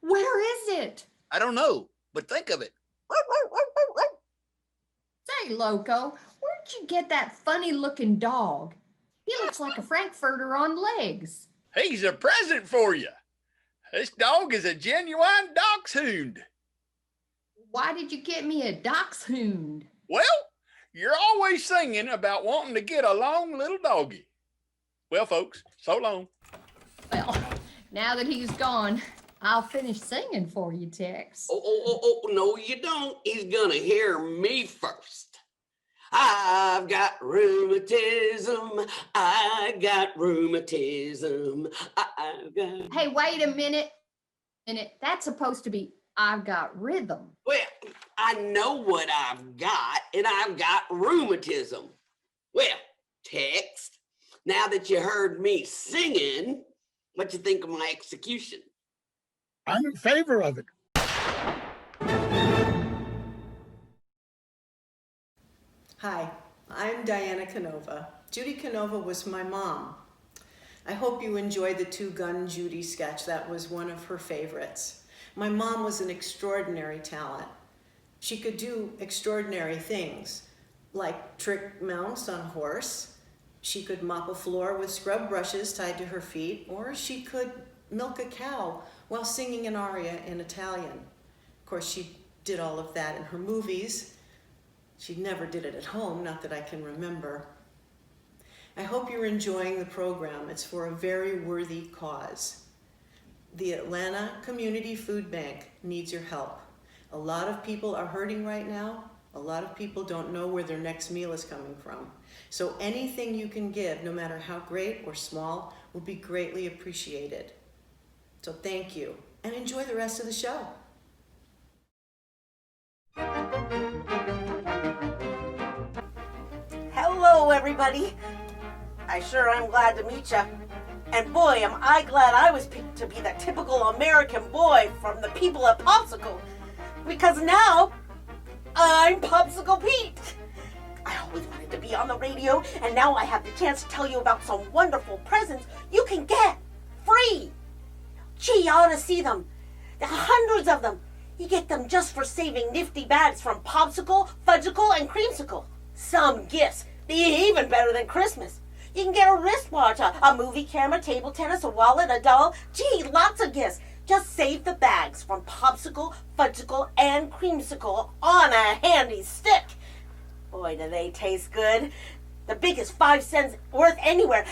Where is it? I don't know, but think of it. Say, Loco, where'd you get that funny-looking dog? He looks like a Frankfurter on legs. He's a present for you. This dog is a genuine dachshund. Why did you get me a dachshund? Well, you're always singing about wanting to get a long little doggy. Well, folks, so long. Well, now that he's gone, I'll finish singing for you, Tex. Oh, no, you don't. He's gonna hear me first. I've got rheumatism. I got rheumatism. I've got... Hey, wait a minute. That's supposed to be I've got rhythm. Well, I know what I've got, and I've got rheumatism. Well, Tex, now that you heard me singing, what you think of my execution? I'm in favor of it. Hi, I'm Diana Canova. Judy Canova was my mom. I hope you enjoyed the two-gun Judy sketch. That was one of her favorites. My mom was an extraordinary talent. She could do extraordinary things, like trick mounts on a horse. She could mop a floor with scrub brushes tied to her feet, or she could milk a cow while singing an aria in Italian. Of course, she did all of that in her movies. She never did it at home, not that I can remember. I hope you're enjoying the program. It's for a very worthy cause. The Atlanta Community Food Bank needs your help. A lot of people are hurting right now. A lot of people don't know where their next meal is coming from. So anything you can give, no matter how great or small, will be greatly appreciated. So thank you, and enjoy the rest of the show. Hello, everybody. I sure am glad to meet you. And boy, am I glad I was picked to be that typical American boy from the people at Popsicle. Because now, I'm Popsicle Pete. I always wanted to be on the radio, and now I have the chance to tell you about some wonderful presents you can get free. Gee, you ought to see them. There are hundreds of them. You get them just for saving nifty bags from Popsicle, Fudgicle, and Creamsicle. Some gifts, they're even better than Christmas. You can get a wristwatch, a movie camera, table tennis, a wallet, a doll. Gee, lots of gifts. Just save the bags from Popsicle, Fudgicle, and Creamsicle on a handy stick. Boy, do they taste good. The biggest 5 cents worth anywhere.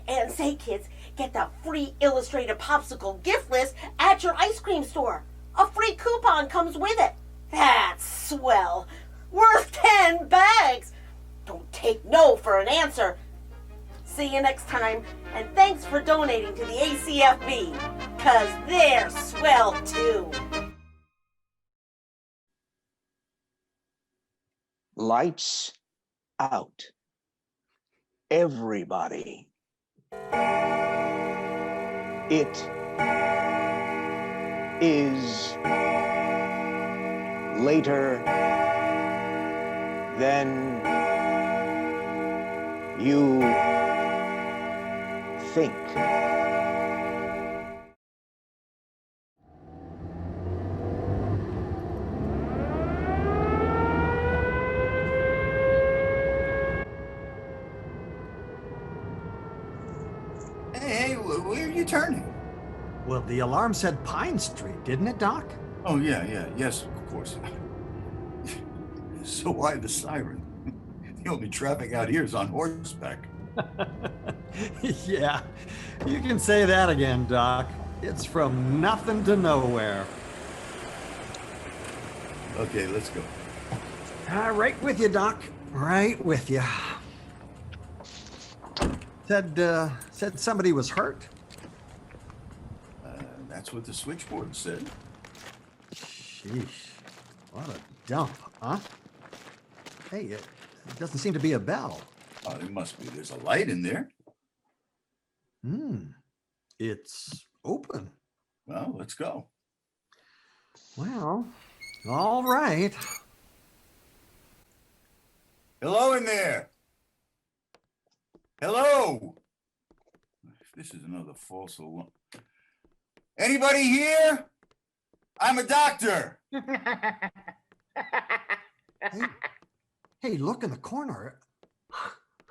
And say, kids, get the free illustrated Popsicle gift list at your ice cream store. A free coupon comes with it. That's swell. Worth 10 bags. Don't take no for an answer. See you next time, and thanks for donating to the ACFB, 'cause they're swell too. Lights out. Everybody. It is later than you think. Hey, where are you turning? Well, the alarm said Pine Street, didn't it, Doc? Oh, yes, of course. So why the siren? The only traffic out here is on horseback. Yeah, you can say that again, Doc. It's from nothing to nowhere. Okay, let's go. Right with you, Doc. Right with you. Said somebody was hurt? That's what the switchboard said. Sheesh. What a dump, huh? Hey, it doesn't seem to be a bell. Oh, there must be. There's a light in there. It's open. Well, let's go. Well, all right. Hello in there. Hello. If this is another false alarm. Anybody here? I'm a doctor. Hey, look in the corner.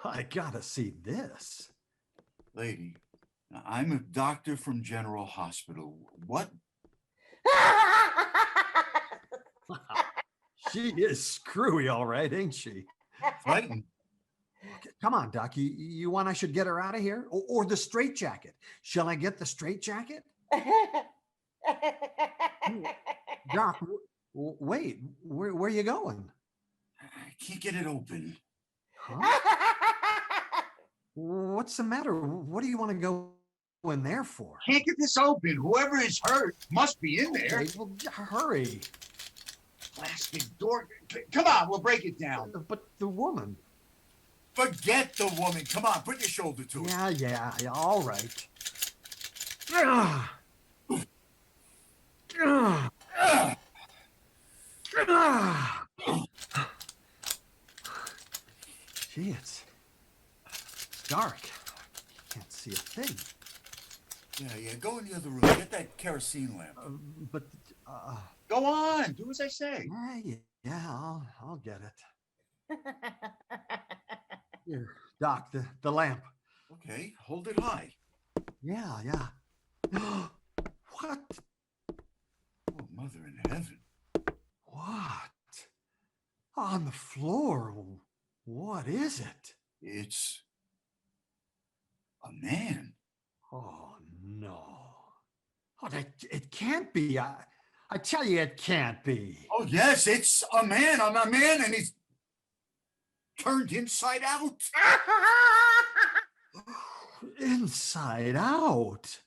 I gotta see this. Lady, I'm a doctor from General Hospital. What? She is screwy, all right, ain't she? Frightened. Okay, come on, Doc. You want I should get her out of here? Or the straitjacket? Shall I get the straitjacket? Doc, wait. Where are you going? I can't get it open. Huh? What's the matter? What do you want to go in there for? Can't get this open. Whoever is hurt must be in there. Okay, well, hurry. Plastic door. Come on, we'll break it down. But the woman. Forget the woman. Come on, put your shoulder to it. Yeah, all right. Gee, it's dark. Can't see a thing. Yeah, go in the other room. Get that kerosene lamp. Go on, do as I say. Yeah, I'll get it. Here, Doc, the lamp. Okay, hold it high. Yeah. What? Oh, Mother in heaven. What? On the floor. What is it? It's a man. Oh, no. Oh, it can't be. I tell you, it can't be. Oh, yes, it's a man. I'm a man, and he's turned inside out. Inside out?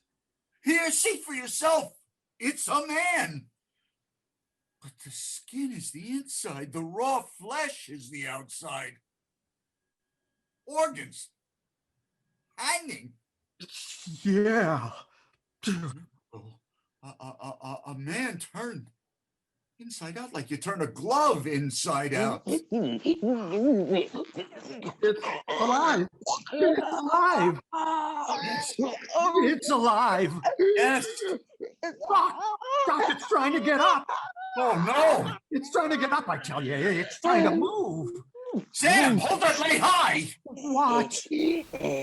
Here, see for yourself. It's a man. But the skin is the inside. The raw flesh is the outside. Organs hanging. Yeah. A man turned inside out like you turn a glove inside out. It's alive. It's alive. Yes. It's alive. Yes. Doc, it's trying to get up. Oh, no. It's trying to get up, I tell you. It's trying to move. Sam, hold that light high. Watch. It's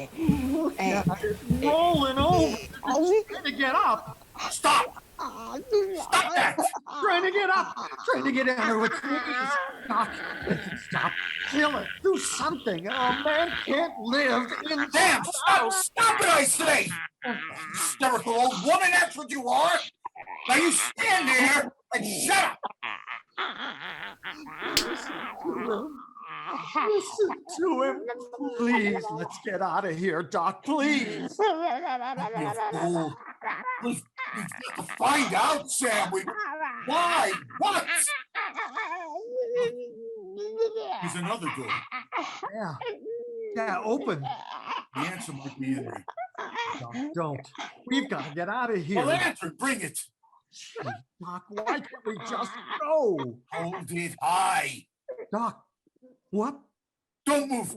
rolling over. It's trying to get up. Stop. Stop that. Trying to get up. Trying to get under with knees. Doc, stop. Kill it. Do something. A man can't live in... Sam, stop it, I say. Hysterical old woman, that's what you are. Now you stand stand there and shut up. Listen to him. Please, let's get out of here, Doc. Please. You fool. We've got to find out, Sam. Why? What? There's another door. Yeah, open. The answer might be in there. Doc, don't. We've got to get out of here. Well, answer, bring it. Gee, Doc, why can't we just go? Hold it high. Doc, what? Don't move.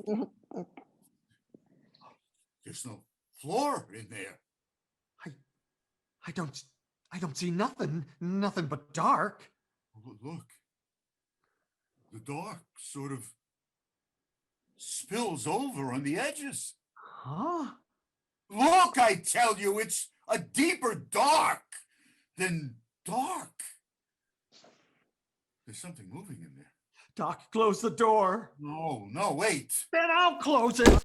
There's no floor in there. I don't see nothing but dark. Look. The dark sort of spills over on the edges. Huh? Look, I tell you, it's a deeper dark than dark. There's something moving in there. Doc, close the door. No, wait. Then I'll close it.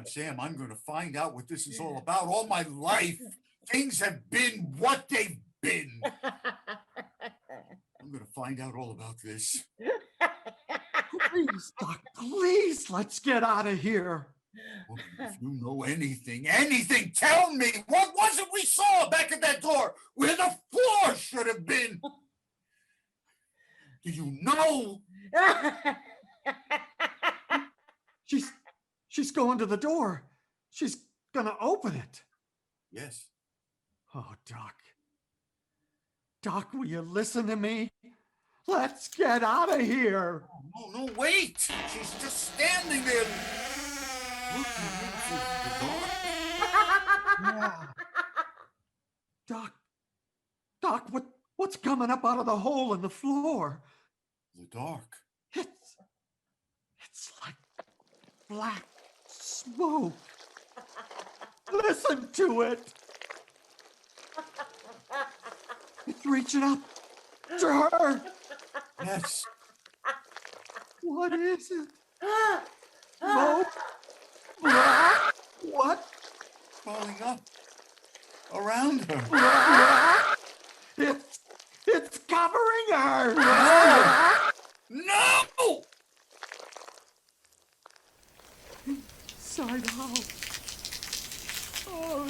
Sam, I'm going to find out what this is all about. All my life, things have been what they've been. I'm going to find out all about this. Please, Doc, please, let's get out of here. Well, if you know anything, tell me. What was it we saw back at that door where the floor should have been? Do you know? She's going to the door. She's gonna open it. Yes. Oh, Doc. Doc, will you listen to me? Let's get out of here. No, wait. She's just standing there looking into the door. Yeah. Doc, what's coming up out of the hole in the floor? The dark. It's like black smoke. Listen to it. It's reaching up to her. Yes. What is it? Smoke? Black? What? Crawling up around her. It's covering her. No! Inside out. Oh,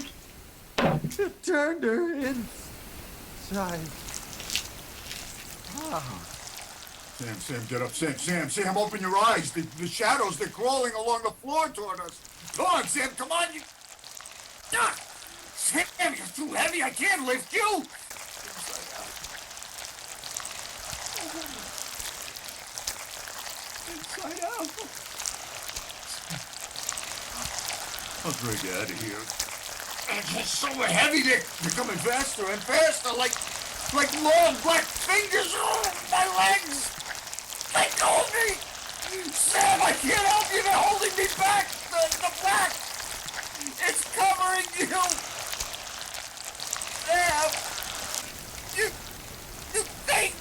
it turned her inside out. Sam, get up. Sam, open your eyes. The shadows, they're crawling along the floor toward us. Come on, Sam, come on. Sam, you're too heavy. I can't lift you. Inside out. I'll drag you out of here. And you're so heavy, they're coming faster and faster, like long black fingers. Oh, my legs! Let go of me! Sam, I can't help you. They're holding me back. The black. It's covering you. Sam, you think?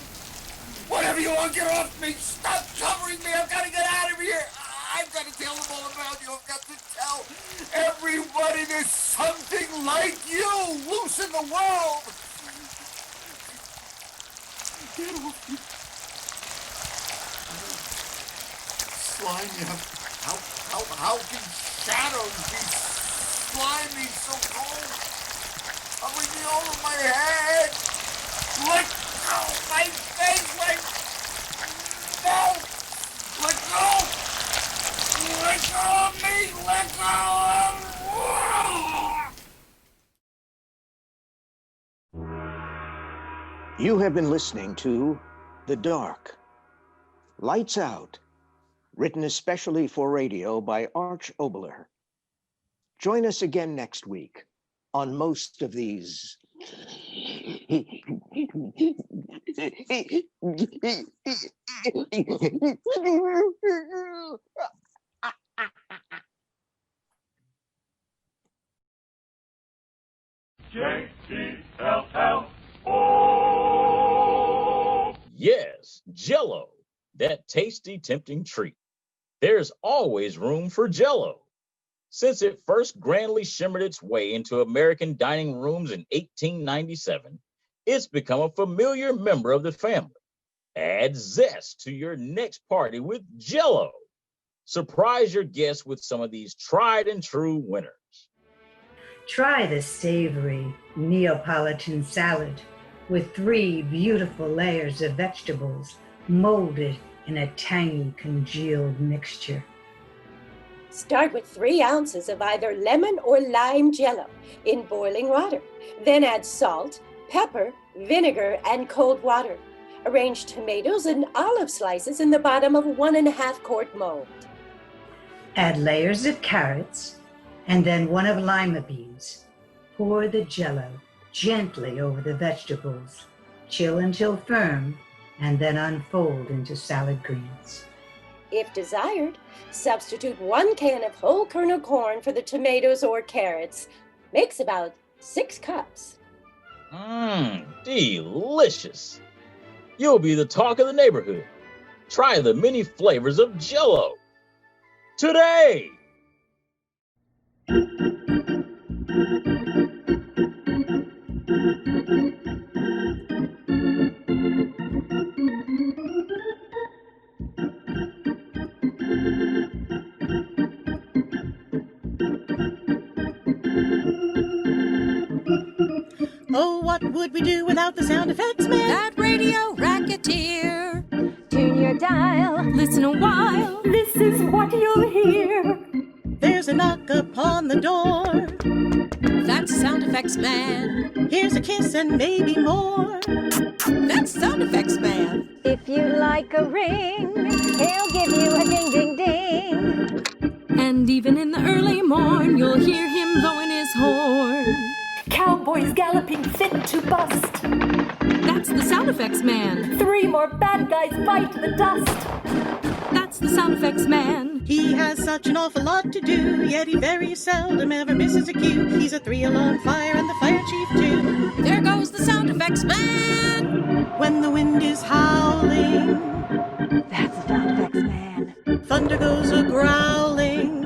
Whatever you want, get off me. Stop covering me. I've got to get out of here. I've got to tell them all about you. I've got to tell everybody there's something like you loose in the world. Get off me. Slimy. How can shadows be slimy so cold? Covering me all over my head. Let go of my face. No. Let go. Let go of me! Let go of... You have been listening to The Dark, Lights Out, written especially for radio by Arch Oboler. Join us again next week on most of these Yes, Jell-O, that tasty, tempting treat. There's always room for Jell-O. Since it first grandly shimmered its way into American dining rooms in 1897, It's become a familiar member of the family. Add zest to your next party with Jell-O. Surprise your guests with some of these tried and true winners. Try the savory Neapolitan salad with 3 beautiful layers of vegetables molded in a tangy congealed mixture. Start with 3 ounces of either lemon or lime Jell-O in boiling water. Then add salt, pepper, vinegar, and cold water. Arrange tomatoes and olive slices in the bottom of a 1.5 quart mold. Add layers of carrots and then one of lima beans. Pour the Jell-O gently over the vegetables. Chill until firm and then unfold into salad greens. If desired, substitute 1 can of whole kernel corn for the tomatoes or carrots. Makes about 6 cups. Delicious. You'll be the talk of the neighborhood. Try the many flavors of Jell-O today. Oh, what would we do without the sound effects man? That radio racketeer. Tune your dial. Listen a while. This is what you'll hear. There's a knock upon the door. That's sound effects man. Here's a kiss and maybe more. That's sound effects man. If you like a ring, he'll give you a ding, ding, ding. And even in the early morn, you'll hear him blowing his horn. Cowboys galloping fit to bust. That's the sound effects man. 3 more bad guys bite the dust. That's the sound effects man. He has such an awful lot to do, yet he very seldom ever misses a cue. He's a 3-alarm fire and the fire chief too. There goes the sound effects man. When the wind is howling, That's the sound effects man. thunder goes a-growling.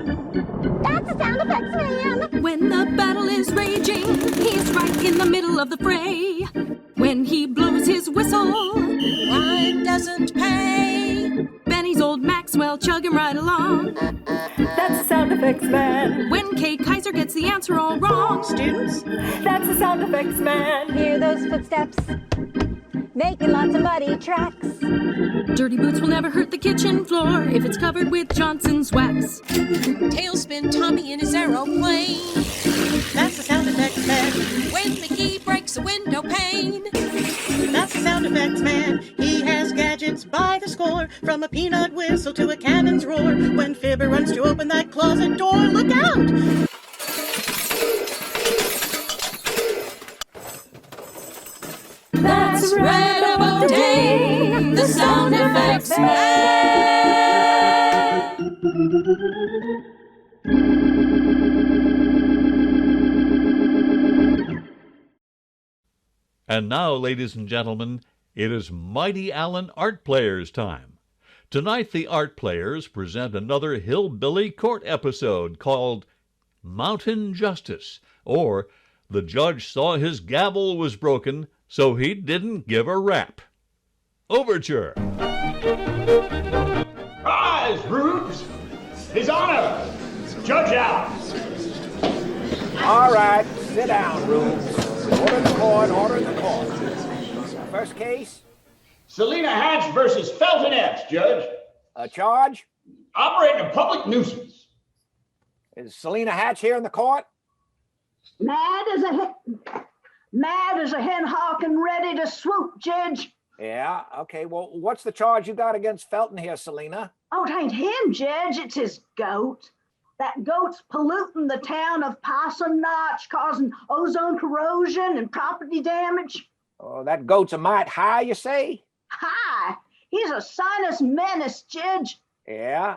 That's the sound effects man. When the battle is raging, he's right in the middle of the fray. When he blows his whistle, rhyme doesn't pay. Benny's old Maxwell chugging right along. That's the sound effects man. When Kay Kaiser gets the answer all wrong. Students, that's the sound effects man. Hear those footsteps, making lots of muddy tracks. Dirty boots will never hurt the kitchen floor if it's covered with Johnson's wax. Tailspin Tommy in his aeroplane. That's the sound effects man. When McGee breaks a window pane. That's the sound effects man. He has gadgets by the score, from a peanut whistle to a cannon's roar. When Fibber runs to open that closet door, look out! That's Red Dane, the sound effects man. And now, ladies and gentlemen, it is Mighty Allen Art Players time. Tonight, the Art Players present another hillbilly court episode called Mountain Justice, or The Judge Saw His Gavel Was Broken, so he didn't give a rap. Overture. Rise, Rubes! His Honor! Judge out! All right, sit down, Rubes. Order the court, order the court. First case? Selina Hatch versus Felton Epps, Judge. A charge? Operating a public nuisance. Is Selina Hatch here in the court? Mad as a hen hawk and ready to swoop, Judge. Yeah, okay. Well, what's the charge you got against Felton here, Selina? Oh, it ain't him, Judge. It's his goat. That goat's polluting the town of Possum Notch, causing ozone corrosion and property damage. Oh, that goat's a mite high, you say? Hi, he's a sinus menace, Judge. Yeah.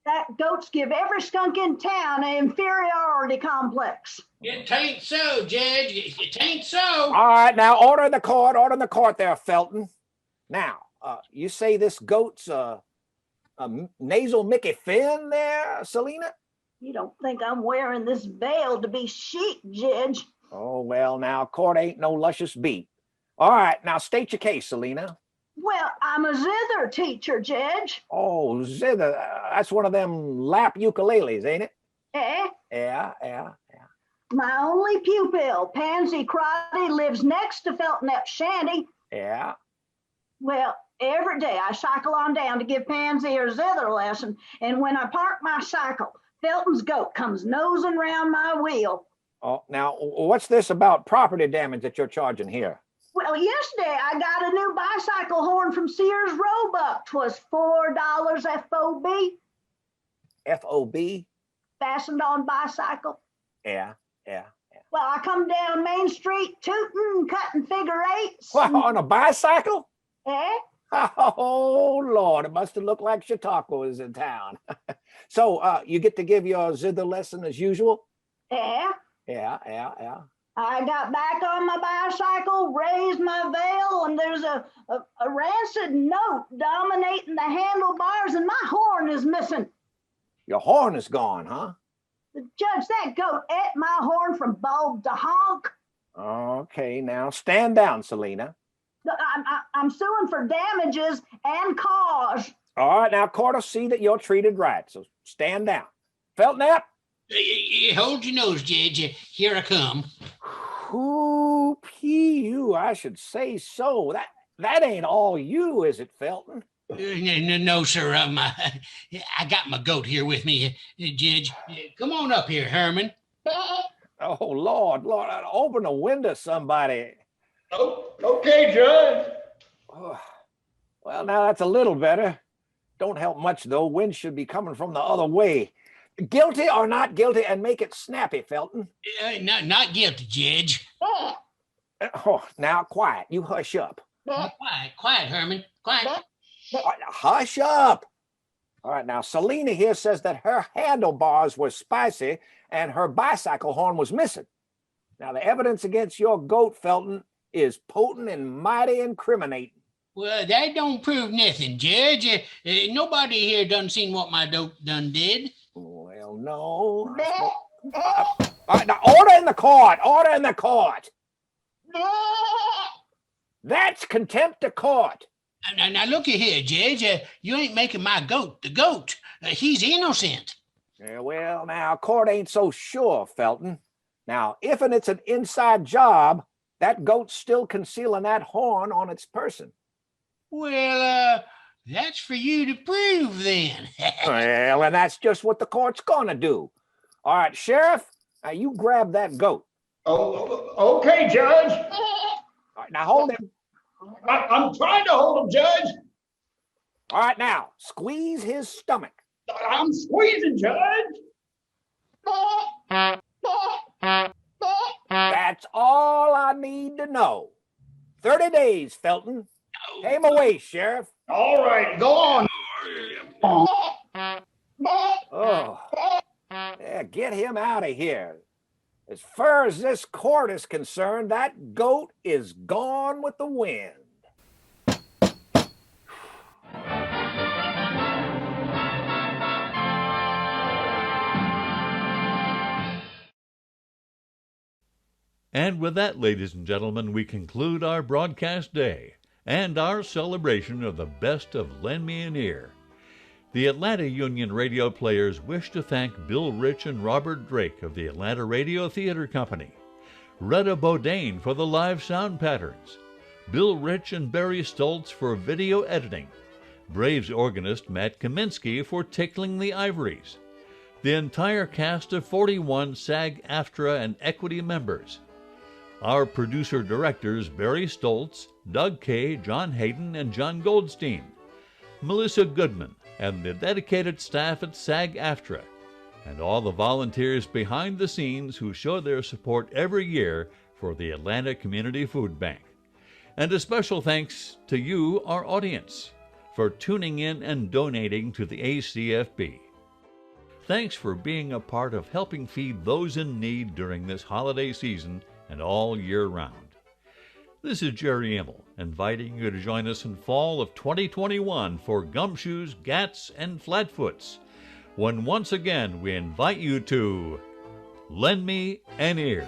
That goat's give every skunk in town an inferiority complex. It ain't so, Judge. It ain't so. All right, now order in the court there, Felton. Now, you say this goat's a nasal Mickey Finn there, Selina? You don't think I'm wearing this veil to be chic, Judge? Oh, well, now, court ain't no luscious beat. All right, now state your case, Selena. Well, I'm a zither teacher, Judge. Oh, zither, that's one of them lap ukuleles, ain't it? Eh? Yeah. My only pupil, Pansy Crotty, lives next to Felton Epps' shanty. Yeah. Well, every day I cycle on down to give Pansy her zither lesson, and when I park my cycle, Felton's goat comes nosing round my wheel. Oh, now, what's this about property damage that you're charging here? Well, yesterday I got a new bicycle horn from Sears Roebuck. 'Twas $4 FOB. FOB? Fastened on bicycle. Yeah. Well, I come down Main Street tooting, cutting figure eights. What, on a bicycle? Eh? Oh, Lord, it must have looked like Chautauqua was in town. So, you get to give your zither lesson as usual? Eh? Yeah. I got back on my bicycle, raised my veil, and there's a rancid note dominating the handlebars, and my horn is missing. Your horn is gone, huh? Judge, that goat ate my horn from bulb to honk. Okay, now stand down, Selena. I'm suing for damages and cause. All right, now court will see that you're treated right, so stand down. Felton Epps? Hold your nose, Judge. Here I come. Ooh, you, I should say so. That ain't all you, is it, Felton? No, sir. I got my goat here with me, Judge. Come on up here, Herman. Oh, Lord, open the window, somebody. Oh, okay, Judge. Oh, well, now that's a little better. Don't help much, though. Wind should be coming from the other way. Guilty or not guilty, and make it snappy, Felton. Not guilty, Judge. Oh, now quiet. You hush up. Quiet, Herman. Quiet. Hush up. All right, now Selena here says that her handlebars were spicy and her bicycle horn was missing. Now the evidence against your goat, Felton, is potent and mighty incriminating. Well, that don't prove nothing, Judge. Nobody here done seen what my goat done did. Well, no. All right, now order in the court. Order in the court. That's contempt of court. Now look here, Judge. You ain't making my goat the goat. He's innocent. Yeah, well, now, court ain't so sure, Felton. Now, if it's an inside job, that goat's still concealing that horn on its person. Well, that's for you to prove then. Well, and that's just what the court's gonna do. All right, Sheriff, now you grab that goat. Oh, okay, Judge. All right, now hold him. I'm trying to hold him, Judge. All right, now, squeeze his stomach. I'm squeezing, Judge. That's all I need to know. 30 days, Felton. Pay him away, Sheriff. All right, go on. Oh, yeah, get him out of here. As far as this court is concerned, that goat is gone with the wind. And with that, ladies and gentlemen, we conclude our broadcast day and our celebration of the best of Lend Me an Ear. The Atlanta Union Radio Players wish to thank Bill Rich and Robert Drake of the Atlanta Radio Theater Company, Retta Bodane for the live sound patterns, Bill Rich and Barry Stoltz for video editing, Braves organist Matt Kaminsky for tickling the ivories, the entire cast of 41 SAG-AFTRA and Equity members, our producer-directors Barry Stoltz, Doug Kay, John Hayden, and John Goldstein, Melissa Goodman, and the dedicated staff at SAG-AFTRA, and all the volunteers behind the scenes who show their support every year for the Atlanta Community Food Bank. And a special thanks to you, our audience, for tuning in and donating to the ACFB. Thanks for being a part of helping feed those in need during this holiday season and all year round. This is Jerry Immel, inviting you to join us in fall of 2021 for Gumshoes, Gats, and Flatfoots, when once again we invite you to Lend Me an Ear.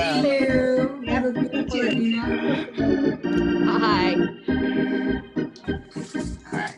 Hello. Have a beautiful evening. Hi. Hi.